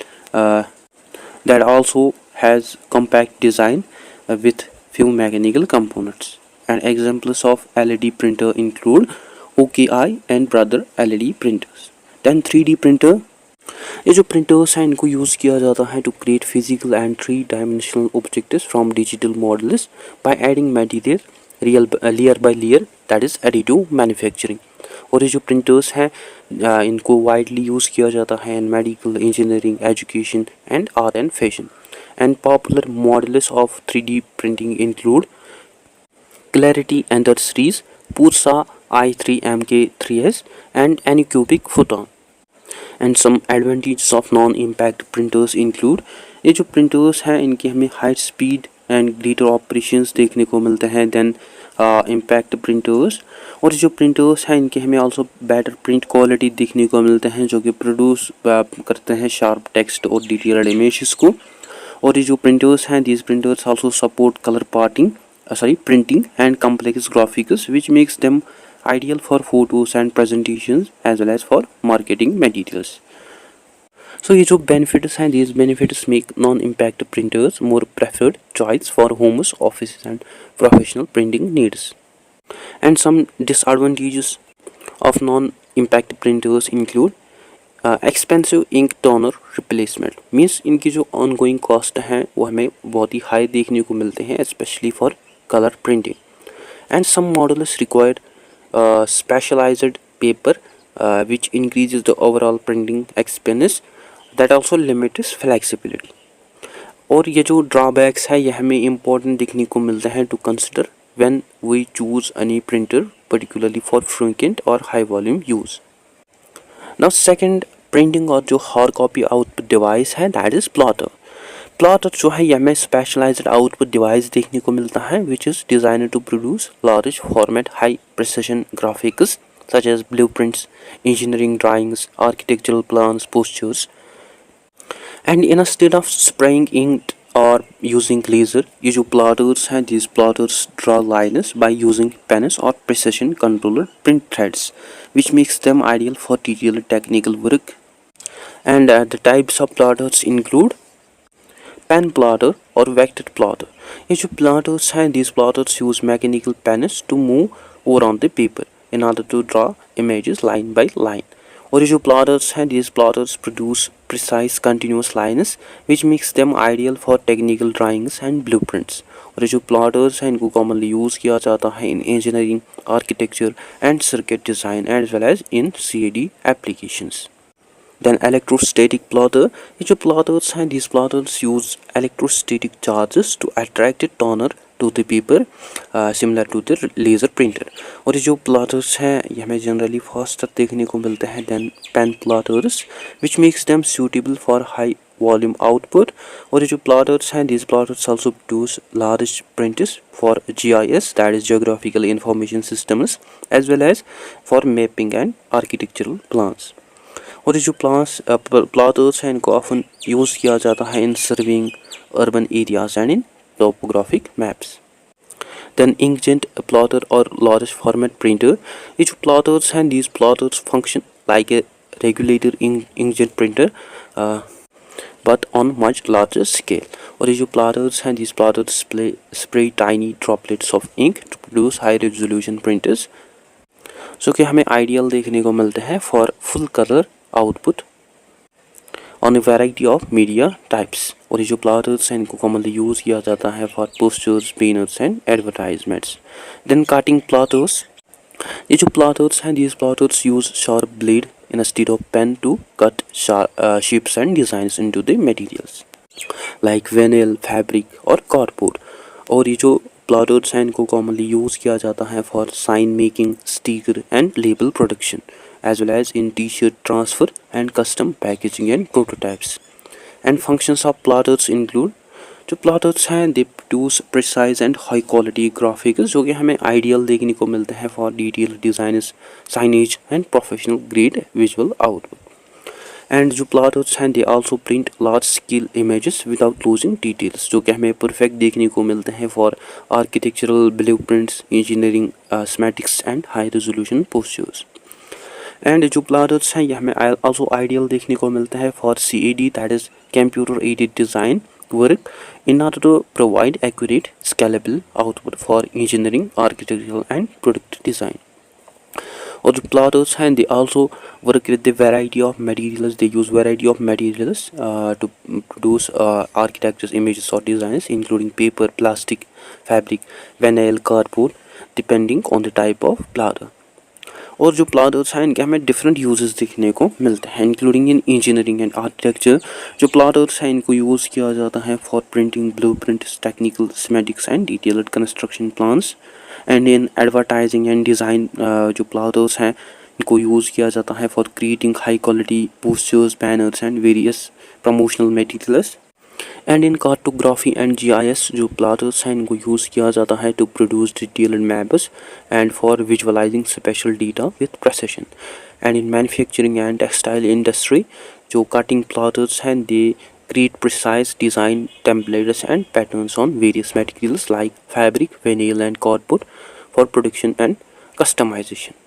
that also has compact design with few mechanical components. And examples of LED printer include OKI and Brother LED printers. Then 3D printer, ये जो printers हैं इनको use किया जाता है to create physical and three-dimensional objects from digital models by adding material real layer by layer that is additive manufacturing. और ये जो प्रिंटर्स हैं इनको वाइडली यूज़ किया जाता है in medical, engineering, education and art and fashion. And popular models of 3D printing include Creality Ender series, Prusa i3MK3S and Anycubic Photon. And some advantages of non-impact printers include, ये जो printers हैं इनकी हमें high speed and greater operations देखने को मिलते हैं then impact printers. और जो प्रिंटर्स हैं इनके हमें आल्सो बेटर प्रिंट क्वालिटी देखने को मिलते हैं जो कि प्रोड्यूस करते हैं शार्प टेक्स्ट और डिटेल्ड इमेजेस को। और ये जो प्रिंटर्स हैं these printers also support colour printing and complex graphics which makes them ideal for photos and presentations as well as for marketing materials. So ये जो benefits हैं these benefits make non-impact printers more preferred choice for homes, offices and professional printing needs. And some disadvantages of non-impact printers include expensive ink toner replacement, means इनकी जो ongoing cost है वो हमें बहुत ही high देखने को मिलते हैं especially for color printing. And some models require specialized paper which increases the overall printing expense, that also limits flexibility. और ये जो drawbacks है ये हमें important देखने को मिलते हैं to consider when we choose any printer particularly for frequent or high volume use. Now second printing और जो hard copy output device है that is plotter. प्लॉटर जो है ये हमें स्पेशलाइज्ड आउटपुट डिवाइस देखने को मिलता है which is designed to produce large format high precision graphics such as blueprints, engineering drawings, architectural plans, posters. And instead of spraying ink और यूजिंग लेजर, ये जो प्लॉटर्स हैं these plotters draw lines by using pens और precision controller print threads which makes them ideal for detailed technical work. And the types of plotters include pen plotter or vector plotter. ये जो plotters हैं these plotters use mechanical pens to move over on the paper in order to draw images line by line. और ये जो plotters हैं these plotters produce precise continuous lines which makes them ideal for technical drawings and blueprints. और ये जो plotters हैं इनको commonly use किया जाता है in engineering, architecture and circuit design as well as in CAD applications. Then electrostatic plotter, ये जो plotters हैं these plotters use electrostatic charges to attract a toner to the paper similar to the laser printer. और ये जो plotters हैं ये हमें generally faster देखने को मिलते हैं than pen plotters which makes them suitable for high volume output. और ये जो plotters हैं these plotters also produce large prints for GIS that is geographical information systems as well as for mapping and architectural plans. और ये जो plotters हैं इनको often use किया जाता है in serving urban areas and in topographic maps. Then inkjet plotter or large format printer, ये जो plotters हैं these plotters function like a regulator inkjet printer but on much larger scale. और ये जो plotters हैं these plotters spray tiny droplets of ink to produce high resolution printers जो कि हमें ideal देखने को मिलते हैं for full color output on a variety of media types. और ये जो plotters हैं इनको commonly यूज़ किया जाता है for posters, banners and advertisements. Then cutting plotters, ये जो plotters हैं, these plotters use sharp blade instead of pen to cut shapes and designs into the materials like vinyl, fabric और cardboard. और ये जो plotters हैं इनको commonly use किया जाता है for sign making, sticker and label production as well as in t-shirt transfer and custom packaging and prototypes. And functions of plotters include, जो प्लॉटर्स हैं they produce precise and high quality graphics जो कि हमें ideal देखने को मिलते हैं for detail design signage and professional grade visual output. And जो प्लॉटर्स हैं they also print large scale images without losing details जो कि हमें परफेक्ट देखने को मिलते हैं for architectural blueprints, engineering schematics and high resolution posters. And जो प्लॉटर्स हैं ये हमें आल्सो आइडियल देखने को मिलता है for CAD, that is computer aided design work in order to provide accurate, scalable output for engineering, architectural and product design. Or the plotters and they also work with the variety of materials. They use variety of materials to produce architectures, images or designs, including paper, plastic, fabric, vinyl, cardboard, depending on the type of plotter. और जो plotters हैं इनके हमें different uses देखने को मिलते हैं including in engineering and architecture. जो प्लॉटर्स हैं इनको यूज़ किया जाता है for printing blueprints, technical schematics and detailed construction plans. And in advertising and design जो प्लॉटर्स हैं इनको यूज़ किया जाता है for creating high quality posters, banners and various promotional materials. And in cartography and GIS जो plotters हैं इनको use किया जाता है to produce detailed maps and for visualizing special data with precision. And in manufacturing and textile industry जो cutting plotters हैं दे create precise design templates and patterns on various materials like fabric, vinyl and cardboard for production and customization.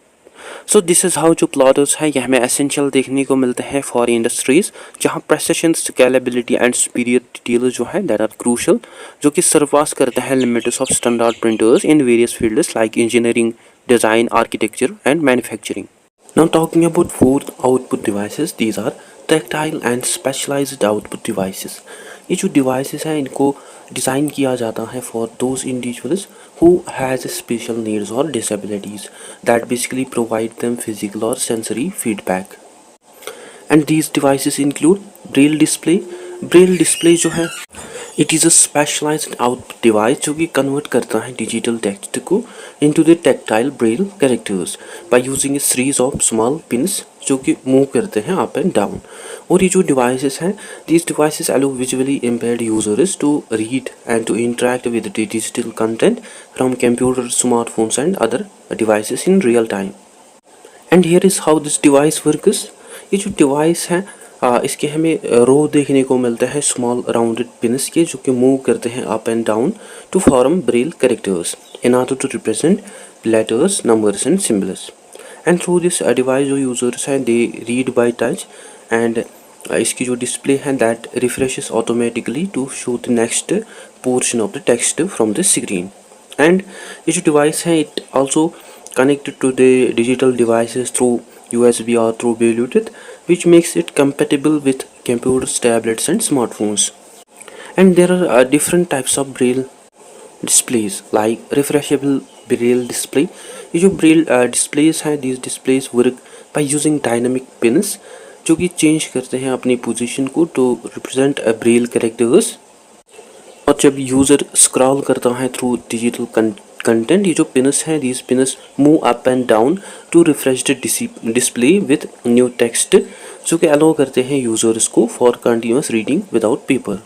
So this is how जो plotters हैं ये हमें essential देखने को मिलते हैं फॉर इंडस्ट्रीज़ जहाँ precision, scalability and superior detail जो है दैट आर क्रूशल जो कि सरपास करते हैं limits of standard printers in various fields like engineering, design, architecture and manufacturing. Now talking about fourth output devices, these are tactile and specialized output devices. ये जो devices हैं इनको design किया जाता है for those individuals who has special needs or disabilities that basically provide them physical or sensory feedback. And these devices include braille display. braille display जो है it is a specialized output device जो कि convert करता है digital text को into the tactile braille characters by using a series of small pins जो कि move करते हैं अप एंड डाउन. और ये जो डिवाइसेस हैं these devices allow visually impaired users to read and to interact with the digital content from computers, smartphones and other devices in real time. And here is how this device works. ये जो device है इसके हमें रो देखने को मिलता है small rounded pins के जो कि मूव करते हैं up and down to form braille characters in order to represent letters, numbers and symbols. And through this device जो यूजर्स हैं they read by touch. And इसकी जो डिस्प्ले है that refreshes automatically to show the next portion of the text from the screen. And ये जो device है it also connected to the digital devices through USB or through Bluetooth, which makes it compatible with computers, tablets and smartphones. And there are different types of braille displays like refreshable braille display. ये जो braille displays हैं these displays work by using dynamic pins जो कि change करते हैं अपनी position को to represent a braille characters. और जब यूज़र स्क्रॉल करता है थ्रू डिजिटल कंटेंट ये जो पिनस हैं these pins move up and down to refresh the display with new text जो कि अलाउ करते हैं यूज़र्स को for continuous reading without paper.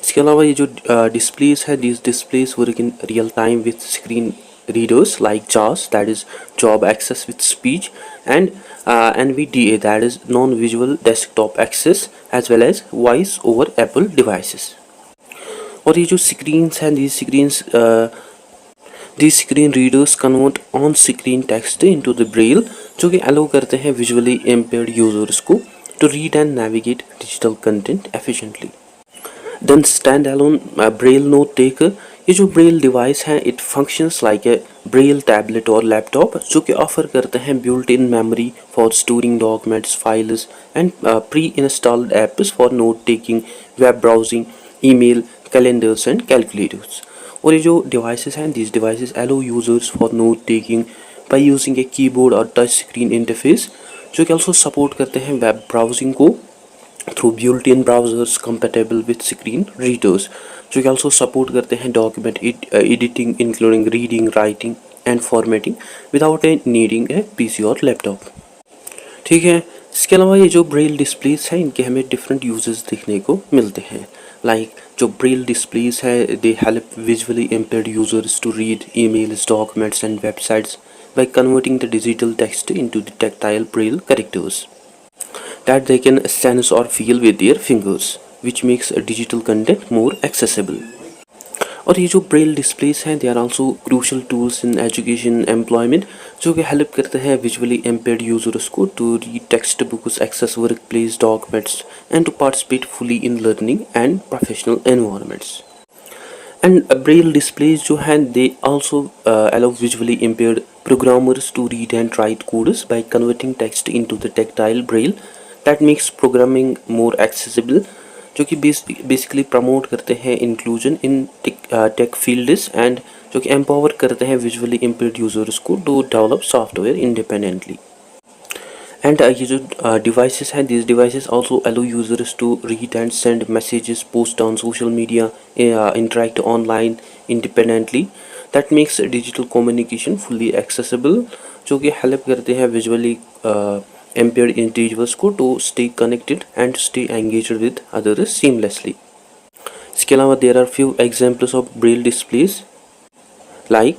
इसके अलावा ये जो डिस्प्लेस है these displays work in real time with screen readers like JAWS, that is Job Access with Speech, and NVDA, that is Non-Visual Desktop Access, as well as Voice over Apple devices. और ये जो screens हैं these screen readers convert on screen text into the braille जो कि allow करते हैं visually impaired users को to read and navigate digital content efficiently. Then standalone braille note taker. ये जो braille device है it functions like a braille tablet or laptop जो कि ऑफर करते हैं built-in memory for storing documents, files and pre-installed apps for note taking, web browsing, email, calendars and calculators. और ये जो devices हैं these devices allow users for note taking by using a keyboard or touch screen interface, जो कि also support करते हैं web browsing को through built-in browsers compatible with screen readers, जो कि also support करते हैं document editing including reading, writing and formatting without needing a PC और laptop। ठीक है, इसके अलावा ये जो ब्रेल डिस्प्लेस हैं इनके हमें डिफरेंट यूजेस देखने को मिलते हैं। लाइक जो ब्रेल डिस्प्लेस है they help visually impaired users to read emails, documents and websites by converting the digital text into the tactile braille characters that they can sense or feel with their fingers, which makes digital content more accessible। और ये जो braille displays हैं they are also crucial tools in education employment, जो कि help करते हैं visually impaired users को to read text books, access work place documents and to participate fully in learning and professional environments. And braille displays जो हैं they also allow visually impaired programmers to read and write codes by converting text into the tactile braille that makes programming more accessible, जो कि basically promote करते हैं inclusion in tech fields and जो कि empower करते हैं visually impaired users को to develop software independently. And ये जो डिवाइसेस हैं these devices also allow users to read and send messages, post on social media, interact online independently that makes digital communication fully accessible, जो कि help करते हैं visually impaired individuals को to stay connected and stay engaged with others seamlessly। इसके अलावा there are few examples of braille displays like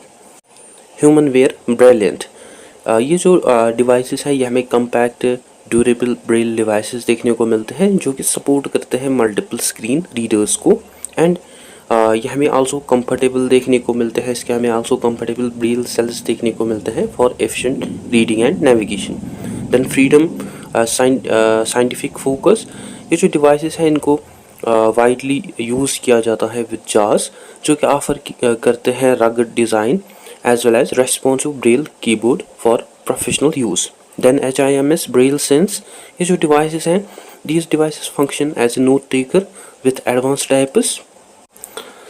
HumanWare Brilliant। ये जो devices है ये हमें कम्पैक्ट ड्यूरेबल ब्रेल डिवाइसेस देखने को मिलते हैं जो कि सपोर्ट करते हैं मल्टीपल स्क्रीन रीडर्स को। एंड ये हमें आल्सो कंफर्टेबल देखने को मिलते हैं, इसके हमें आल्सो कंफर्टेबल ब्रेल सेल्स देखने को मिलते हैं for efficient reading and navigation. Then Freedom Scientific Focus, ये जो डिवाइसेस हैं इनको वाइडली यूज़ किया जाता है विद जार्स, जो कि ऑफर करते हैं rugged design as well as responsive braille keyboard for professional use। Then HIMS Braille Sense, ये जो devices हैं these devices function as a note taker with advanced apps,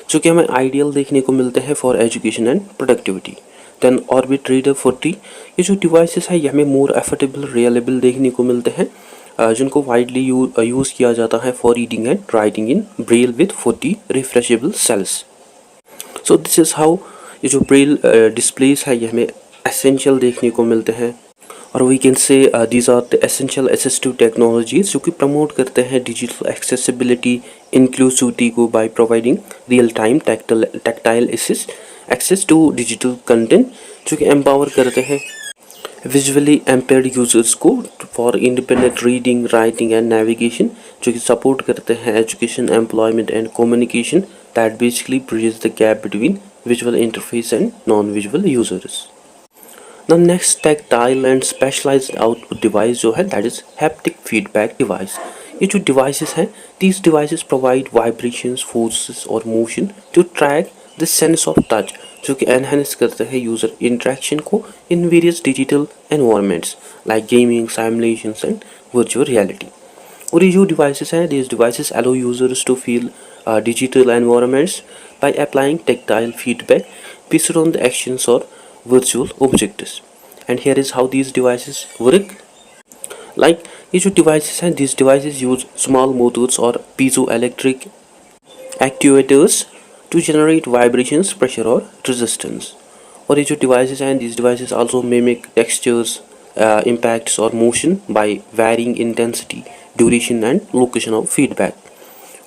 जो कि हमें ideal देखने को मिलते हैं for education and productivity। Then Orbit Reader 40, ये जो devices हैं ये हमें more affordable reliable देखने को मिलते हैं जिनको widely यूज़ किया जाता है for reading and writing in braille with 40 refreshable cells। So this is how ये जो ब्रेल डिस्प्लेस है ये हमें एसेंशियल देखने को मिलते हैं, और we can say these are the essential assistive technologies जो कि प्रमोट करते हैं डिजिटल एक्सेसिबिलिटी इंक्लूसिविटी को by providing real time tactile access to digital content, जो कि एम्पावर करते हैं विजुअली एम्पेयर्ड यूजर्स को for independent reading, writing and navigation, जो कि सपोर्ट करते हैं education, employment and communication that basically bridges the gap between visual interface and non-visual users। Now next tactile and specialized output device जो है that is haptic feedback device। ये जो devices हैं these devices provide vibrations, forces और motion to track the sense of touch, जो कि enhance करते हैं user interaction को in various digital environments like gaming, simulations and virtual reality। और ये जो devices हैं these devices allow users to feel digital environments by applying tactile feedback based on the actions or virtual objects। And here is how these devices work। Like ये जो devices हैं these devices use small motors or piezoelectric actuators to generate vibrations, pressure or resistance। और ये जो devices हैं these devices also mimic textures, impacts or motion by varying intensity, duration and location of feedback।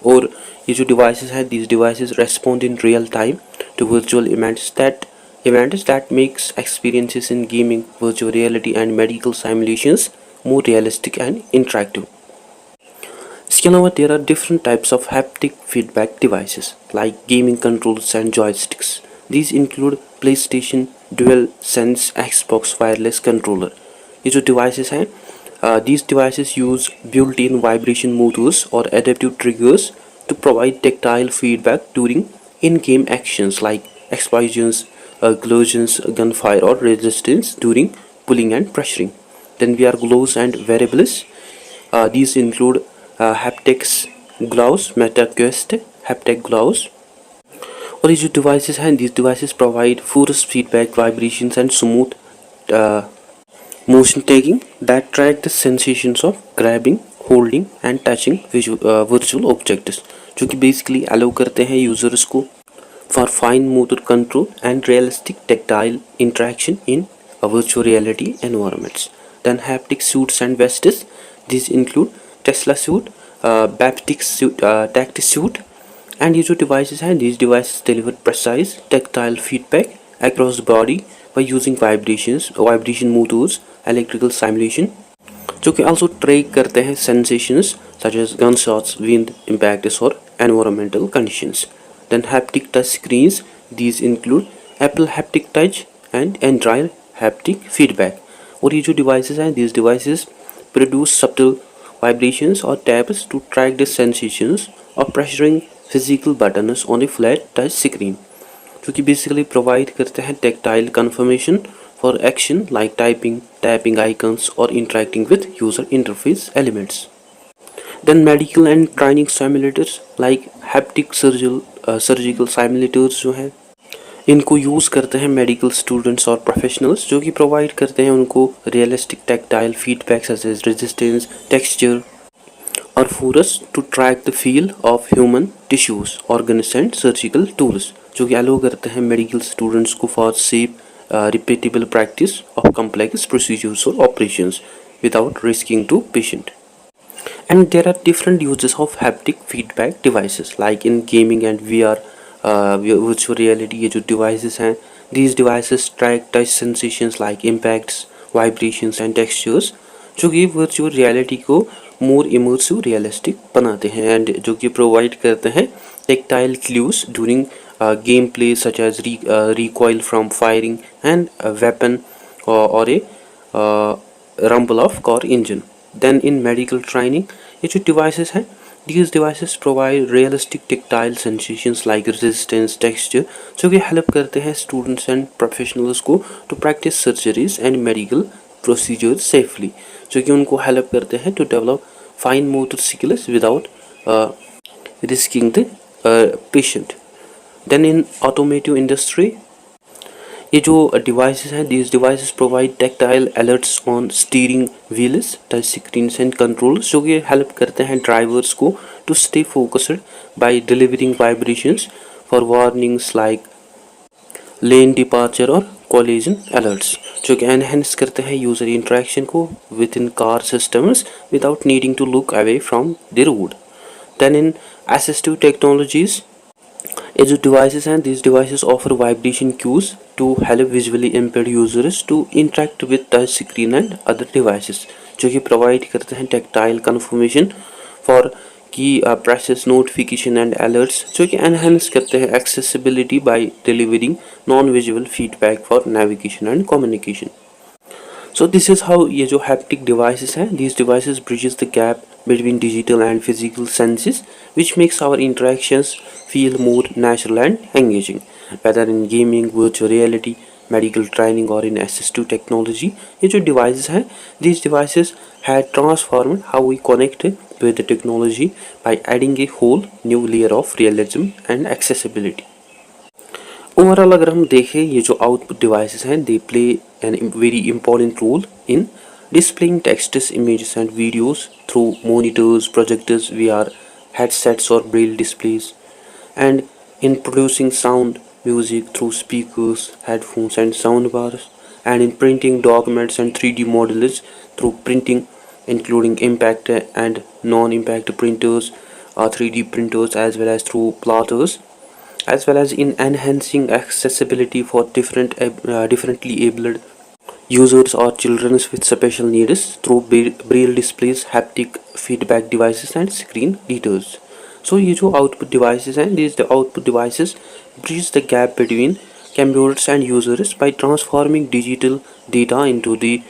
और ये जो devices हैं these devices respond in real time to virtual events that makes experiences in gaming, virtual reality and medical simulations more realistic and interactive। इसके अलावा there are different types of haptic feedback devices like gaming controls and joysticks। These include PlayStation DualSense, Xbox wireless controller। ये जो devices हैं these devices use built-in vibration motors or adaptive triggers to provide tactile feedback during in-game actions like explosions, collisions, gunfire or resistance during pulling and pressuring। Then we are gloves and wearables। These include haptics gloves, MetaQuest haptic gloves। और ये जो devices हैं these devices provide force feedback, vibrations and smooth motion tagging that track the sensations of grabbing, holding and touching virtual objects, जो कि basically allow करते हैं users को for fine motor control and realistic tactile interaction in a virtual reality environments. Then haptic suits and vests. These include Tesla suit, Baptix suit, Tactis suit, and ये जो devices हैं, these devices deliver precise tactile feedback across the body by using vibration motors, electrical simulation, जो कि also track करते हैं sensations such as gunshots, wind impacts और environmental conditions. Then haptic touch screens. These include Apple haptic touch and Android haptic feedback. और ये जो devices हैं, these devices produce subtle vibrations or taps to track the sensations of pressuring physical buttons on a flat touch screen, जो कि basically provide करते हैं tactile confirmation for action like typing, tapping icons or interacting with user interface elements. Then medical and training simulators like haptic surgical simulators जो हैं, इनको use करते हैं medical students और प्रोफेशनल्स, जो कि प्रोवाइड करते हैं उनको realistic tactile feedback such as resistance, texture और force to track the feel of human tissues, organs and surgical tools, जो कि अलाउ करते हैं मेडिकल स्टूडेंट्स को for safe repeatable practice of complex procedures और operations without risking to patient. And there are different uses of haptic feedback devices like in gaming and VR, virtual reality. ये जो devices हैं, these devices track touch sensations like impacts, vibrations and textures, जो कि virtual reality को more immersive realistic बनाते हैं and जो कि provide करते हैं tactile clues during gameplay such as recoil from firing and a weapon or a rumble of car engine. Then in medical training, ये जो devices हैं, these devices provide realistic tactile sensations like resistance, texture, जो कि help करते हैं students and professionals को to practice surgeries and medical procedures safely, जो कि उनको help करते हैं to develop fine motor skills without risking the patient. Then in automotive industry, ये जो devices हैं, these devices provide tactile alerts on steering wheels, touch screens and controls, जो कि help करते हैं drivers को to stay focused by delivering vibrations for warnings like lane departure और collision alerts, जो कि enhance करते हैं user interaction को within car systems without needing to look away from the road. Then in assistive technologies, ये जो devices हैं, these devices offer vibration cues to help visually impaired users to interact with touch screen and other devices, जो कि provide करते हैं tactile confirmation for key presses, notification and alerts, जो कि enhance करते हैं accessibility by delivering non-visual feedback for navigation and communication. So this is how ये जो haptic devices हैं, these devices bridges the gap between digital and physical senses, which makes our interactions feel more natural and engaging. Whether in gaming, virtual reality, medical training or in assistive technology, ये जो devices हैं, these devices had transformed how we connect with the technology by adding a whole new layer of realism and accessibility. Overall अगर हम देखें, ये जो output devices हैं, they play an very important role in displaying texts, images and videos through monitors, projectors, VR headsets or braille displays, and in producing sound, music through speakers, headphones and soundbars, and in printing documents and 3D models through printing, including impact and non-impact printers, 3D printers, as well as through plotters, as well as in enhancing accessibility for differently abled users or children with special needs through braille displays, haptic feedback devices and screen readers. So ये जो output devices हैं, these the output devices bridge the gap between computers and users by transforming digital data into the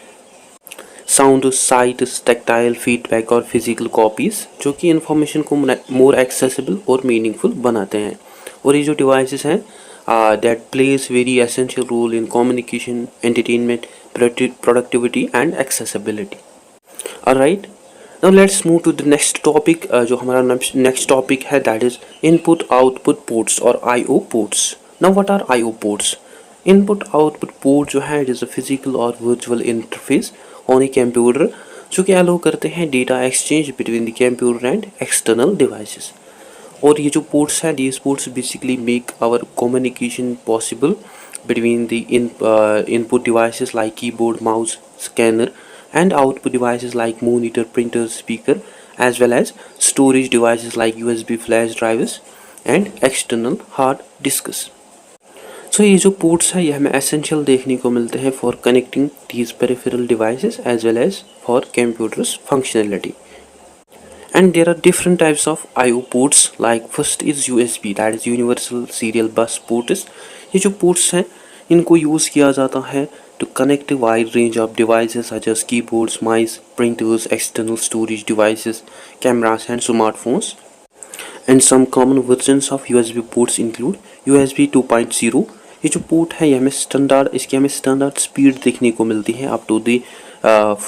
sound, sight, tactile feedback और physical copies, जो कि information को more accessible और meaningful बनाते हैं. और ये जो devices हैं, that plays very essential role in communication, entertainment, productivity and accessibility. Alright, now let's move to the next topic. जो हमारा next topic है, that is input output ports or IO ports. Now what are IO ports? Input output port जो है it is a physical और virtual interface on a computer जो कि allow करते हैं data exchange between the computer and external devices. और ये जो पोर्ट्स हैं these ports basically make our communication possible between the input devices like keyboard, mouse, scanner and output devices like monitor, printer, speaker as well as storage devices like USB flash drives and external hard disks। सो ये जो ports है ये हमें essential देखने को मिलते हैं for connecting these peripheral devices as well as for computers functionality। And there are different types of I/O ports like first is USB that is universal serial bus ports। ये जो ports हैं इनको use किया जाता है to connect a wide range of devices such as keyboards, mice, printers, external storage devices, cameras and smartphones। And some common versions of USB ports include USB 2.0। ये जो port है ये हमें स्टैंडर्ड इसकी हमें स्टैंडर्ड स्पीड देखने को मिलती है up to the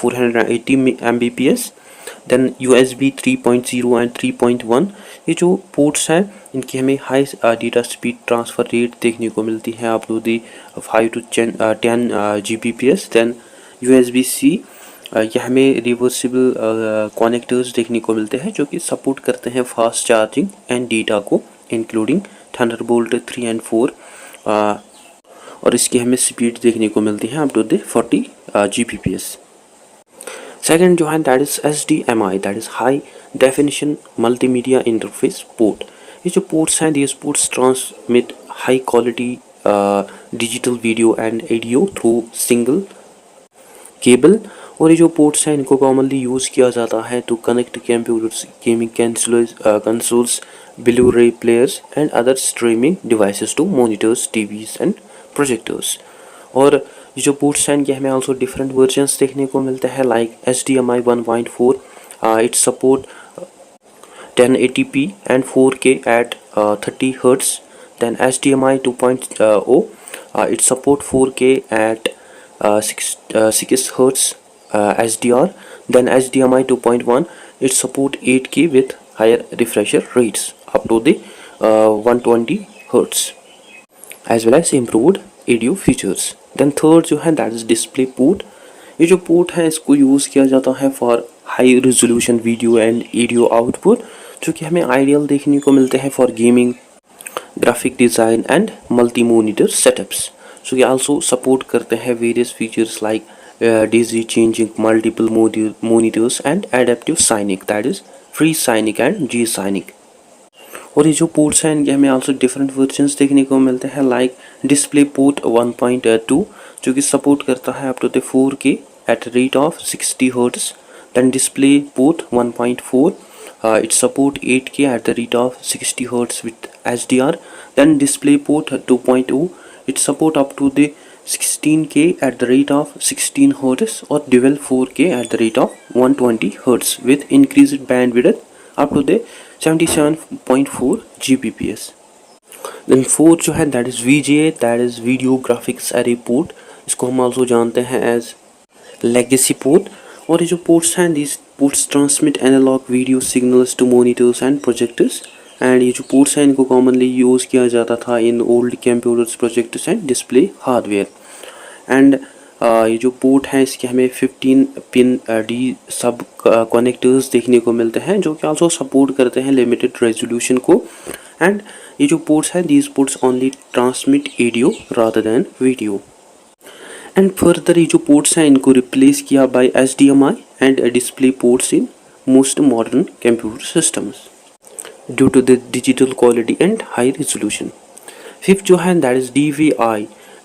480 Mbps। Then USB 3.0 and 3.1 ये जो पोर्ट्स हैं इनकी हमें high data speed transfer rate देखने को मिलती है up to the 5 to 10 Gbps। Then USB-C ये हमें रिवर्सिबल कनेक्टर्स देखने को मिलते हैं जो कि सपोर्ट करते हैं फास्ट चार्जिंग एंड डेटा को इंक्लूडिंग थंडरबोल्ट 3 and 4 और इसकी हमें स्पीड देखने को मिलती है up to the 40 Gbps। Second जो है that is HDMI that is high definition multimedia interface port. ये जो पोर्ट्स हैं these ports transmit high quality digital video and audio through single cable. और ये जो पोर्ट्स हैं इनको कॉमनली यूज़ किया जाता है to connect computers, gaming consoles, Blu-ray players and other streaming devices to monitors, TVs and projectors. और ये जो पोर्ट्स हैं इनके हमें आल्सो डिफरेंट वर्जन्स देखने को मिलते हैं like HDMI 1.4 it support 1080p and 4K at 30 Hz। then HDMI 2.0 it support 4K at 6 Hz HDR। then HDMI 2.1 it support 8K with higher refresh rates up to the 120 Hz as well as improved audio features। then third जो है that is display port। ये जो port है इसको use किया जाता है for high resolution video and audio output जो कि हमें आइडियल देखने को मिलते हैं for gaming, graphic design and multi monitor setups. So ये आल्सो सपोर्ट करते हैं various features like daisy chaining multiple monitors and adaptive sync that is free sync and G sync. और ये जो पोर्ट्स हैं इनके हमें आल्सो डिफरेंट वर्जन्स देखने को मिलते हैं लाइक डिस्प्ले पोर्ट 1.2 जो कि सपोर्ट करता है up to the 4K at rate of 60 Hz। then display port 1.4 it support 8K at the rate of 60 Hz with HDR। then display port 2.0 it support up to the 16K at the rate of 16 Hz or dual 4K at the rate of 120 Hz with increased bandwidth up to the 77.4 Gbps। then fourth जो है that is VGA that is video graphics array port। इसको हम also जानते हैं as legacy port. और ये जो ports हैं these ports transmit analog video signals to monitors and projectors। And ये जो पोर्ट्स हैं इनको कॉमनली यूज़ किया जाता था in old computers, projectors and display hardware. And ये जो पोर्ट हैं इसके हमें 15 पिन D सब कनेक्टर्स देखने को मिलते हैं जो कि आल्सो सपोर्ट करते हैं लिमिटेड रेजोल्यूशन को। एंड ये जो पोर्ट्स हैं these ports only transmit audio rather than video। And further ये जो पोर्ट्स हैं इनको रिप्लेस किया by HDMI and display ports in most modern computer systems due to the digital quality and high resolution. Fifth जो है that is DVI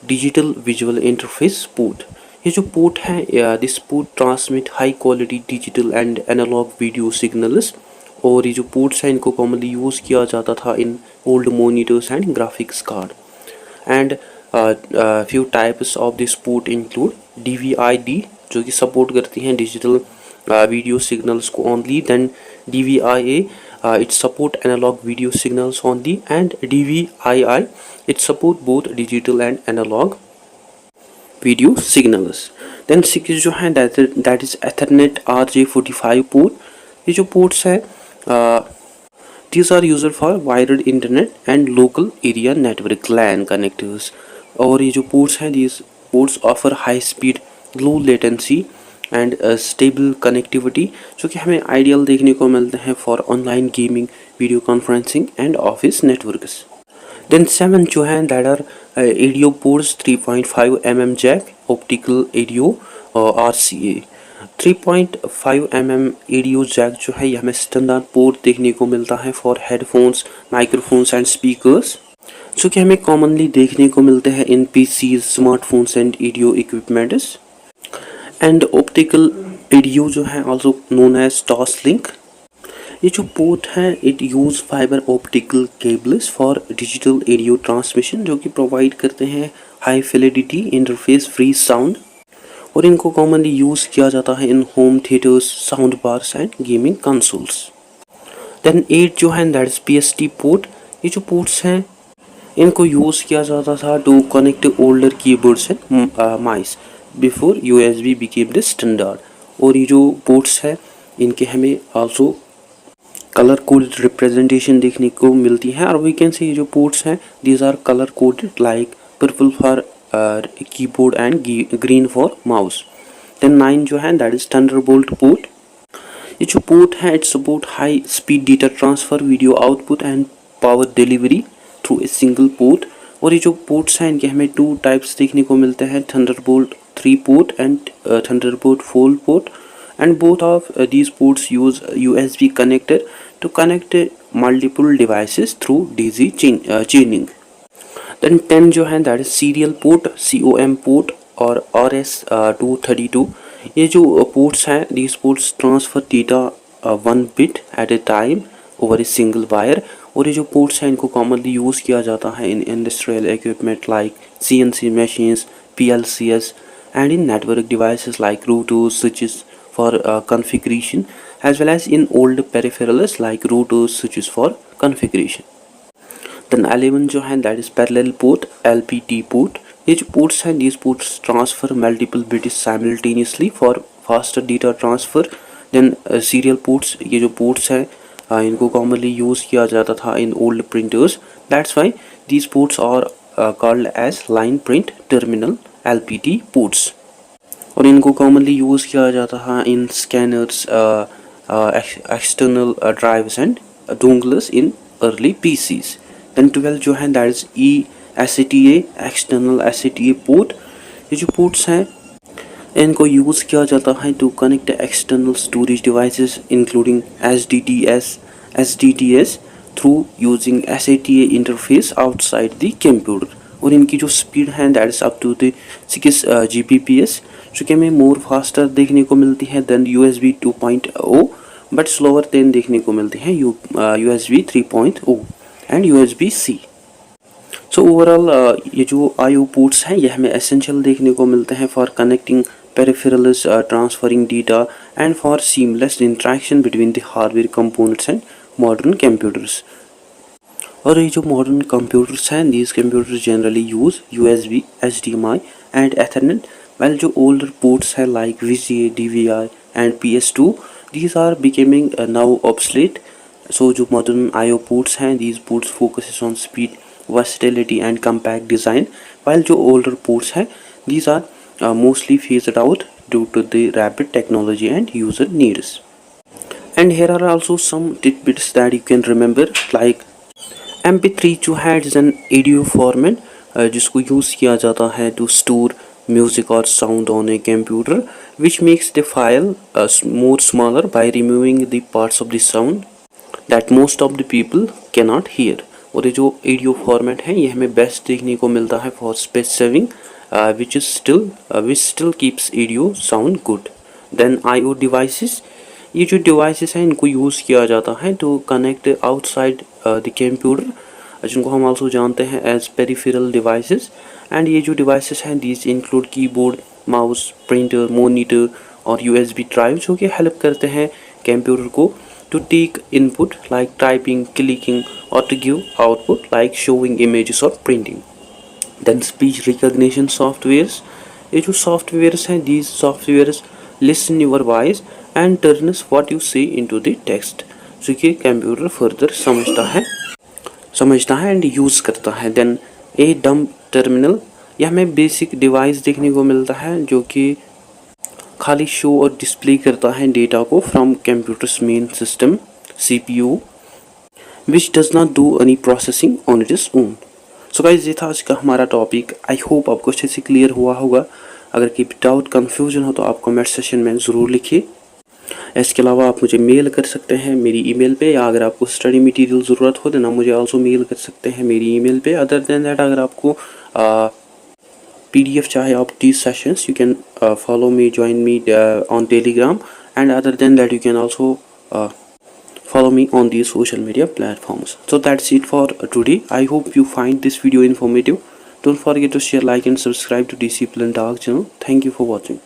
digital visual interface port. ये जो port है this port transmit high quality digital and analog video signals. और ये जो ports हैं इनको कॉमनली यूज़ किया जाता था in old monitors and graphics card. And few types of this port include DVI-D जो कि सपोर्ट करती हैं डिजिटल वीडियो सिग्नल्स को only. then DVI-A it support analog video signals only and DVI-I it support both digital and analog video signals। then six जो है that is Ethernet RJ45 port। ये जो ports है these are used for wired internet and local area network LAN connectors। और ये जो ports हैं these ports offer high speed, low latency and stable connectivity, जो कि हमें आइडियल देखने को मिलते हैं for online gaming, video conferencing and office networks. Then 7 जो हैं that are audio ports, 3.5 mm jack, optical audio RCA। 3.5 mm audio jack जो है ये हमें स्टैंडर्ड पोर्ट देखने को मिलता है for headphones, microphones and speakers, जो कि हमें कॉमनली देखने को मिलते हैं इन PCs, smartphones and audio equipments. And optical audio जो है ऑल्सो नोन एज टॉसलिंक। ये जो पोर्ट है it use fibre optical cables for digital audio transmission, जो कि प्रोवाइड करते हैं high fidelity interference free sound, और इनको कॉमनली यूज़ किया जाता है in home theatres, sound bars and gaming consoles. Then 8 जो है दैट इज PST पोर्ट। ये जो पोर्ट्स हैं इनको यूज़ किया जाता था to connect older keyboards and mice before USB became the standard. और ये जो पोर्ट्स है इनके हमें आल्सो कलर कोडेड रिप्रेजेंटेशन देखने को मिलती है, और वी कैन से ये जो पोर्ट्स हैं these are colour coded like purple for keyboard and green for mouse. Then 9 जो है दैट इज थंडरबोल्ट पोर्ट। ये जो पोर्ट है it support high speed data transfer, video output and power delivery through a single port. और ये जो ports हैं इनके हमें 2 टाइप्स देखने को मिलते हैं, Thunderbolt 3 port and Thunderbolt 4 port, and both of these ports use USB connector to connect multiple devices through DC chaining. Then 10 जो है that is serial port, COM port और RS-232। ये जो ports हैं these ports transfer data 1 bit at a time over a single wire। और ये जो ports हैं इनको commonly यूज़ किया जाता है in industrial equipment like CNC machines, PLCs and in network devices like routers, switches for configuration, as well as in old peripherals like routers, switches for configuration. Then 11 जो है that is parallel port, LPT port। ये जो ports हैं these ports transfer multiple bits simultaneously for faster data transfer। Then serial ports, ये जो ports हैं इनको commonly use किया जाता था in old printers, that's why these ports are called as line print terminal, LPT ports। और इनको commonly use किया जाता है in scanners, external drives and dongles in early PCs। Then 12 जो है that is eSATA, external SATA port. ये जो ports हैं इनको यूज़ किया जाता है to connect external storage devices including SDTS through using SATA interface outside the computer. और इनकी जो स्पीड है that is up to the 6 Gbps, जो कि हमें मोर फास्टर देखने को मिलती है then USB 2.0, but slower than देखने को मिलती है USB 3.0 and USB-C। So overall ये जो IO पोर्ट्स हैं ये हमें एसेंशियल देखने को मिलते हैं for connecting peripherals, transferring data and for seamless interaction between the hardware components and modern computers. और ये जो मॉडर्न कंप्यूटर्स हैं these computers generally use USB, HDMI and Ethernet, while जो older ports हैं like VGA, DVI and PS2 these are becoming now obsolete। So जो modern IO ports हैं these ports focuses on speed, versatility and compact design, while जो older ports हैं these are mostly phased out due to the rapid technology and user needs। And here are also some tidbits that you can remember like MP3 जो है it is an audio format जिसको use किया जाता है to store music और sound on a computer, which makes the file more smaller by removing the parts of the sound that most of the people can not here. और ये जो audio format है ये हमें बेस्ट देखने को मिलता है for space saving which still keeps audio sound good. Then IO devices, ये जो डिवाइसेस हैं इनको यूज़ किया जाता है to connect outside the computer, जिनको हम आल्सो जानते हैं एज पेरिफेरल डिवाइसेस। एंड ये जो डिवाइसेस हैं these include keyboard, mouse, printer, monitor और USB ड्राइव, जो कि हेल्प करते हैं कंप्यूटर को to take input like typing, clicking और to give output like showing images और printing. Then speech recognition softwares, ये जो सॉफ्टवेयर्स हैं these softwares listen your voice and turns what you say into the text, जो कि computer further समझता है and use करता है। देन ए डंब टर्मिनल, यह हमें बेसिक डिवाइस देखने को मिलता है जो कि खाली शो और डिस्प्ले करता है डेटा को from computers main system CPU, which does not do any processing on its own. So guys, ये था आज का हमारा टॉपिक। आई होप आपको अच्छे से क्लियर हुआ होगा। अगर कोई डाउट कन्फ्यूजन हो तो आप कमेंट सेशन में ज़रूर लिखिए। इसके अलावा आप मुझे मेल कर सकते हैं मेरी ईमेल पे, या अगर आपको स्टडी मटेरियल ज़रूरत हो देना मुझे आल्सो मेल कर सकते हैं मेरी ईमेल पे। अदर देन दैट, अगर आपको PDF चाहे आप these sessions, you can follow me, join me on Telegram, and other than that you can also follow me on these social media platforms. So that's it for today. I hope you find this video informative. Don't forget to share, like and subscribe to Discipline Talk channel. Thank you for watching.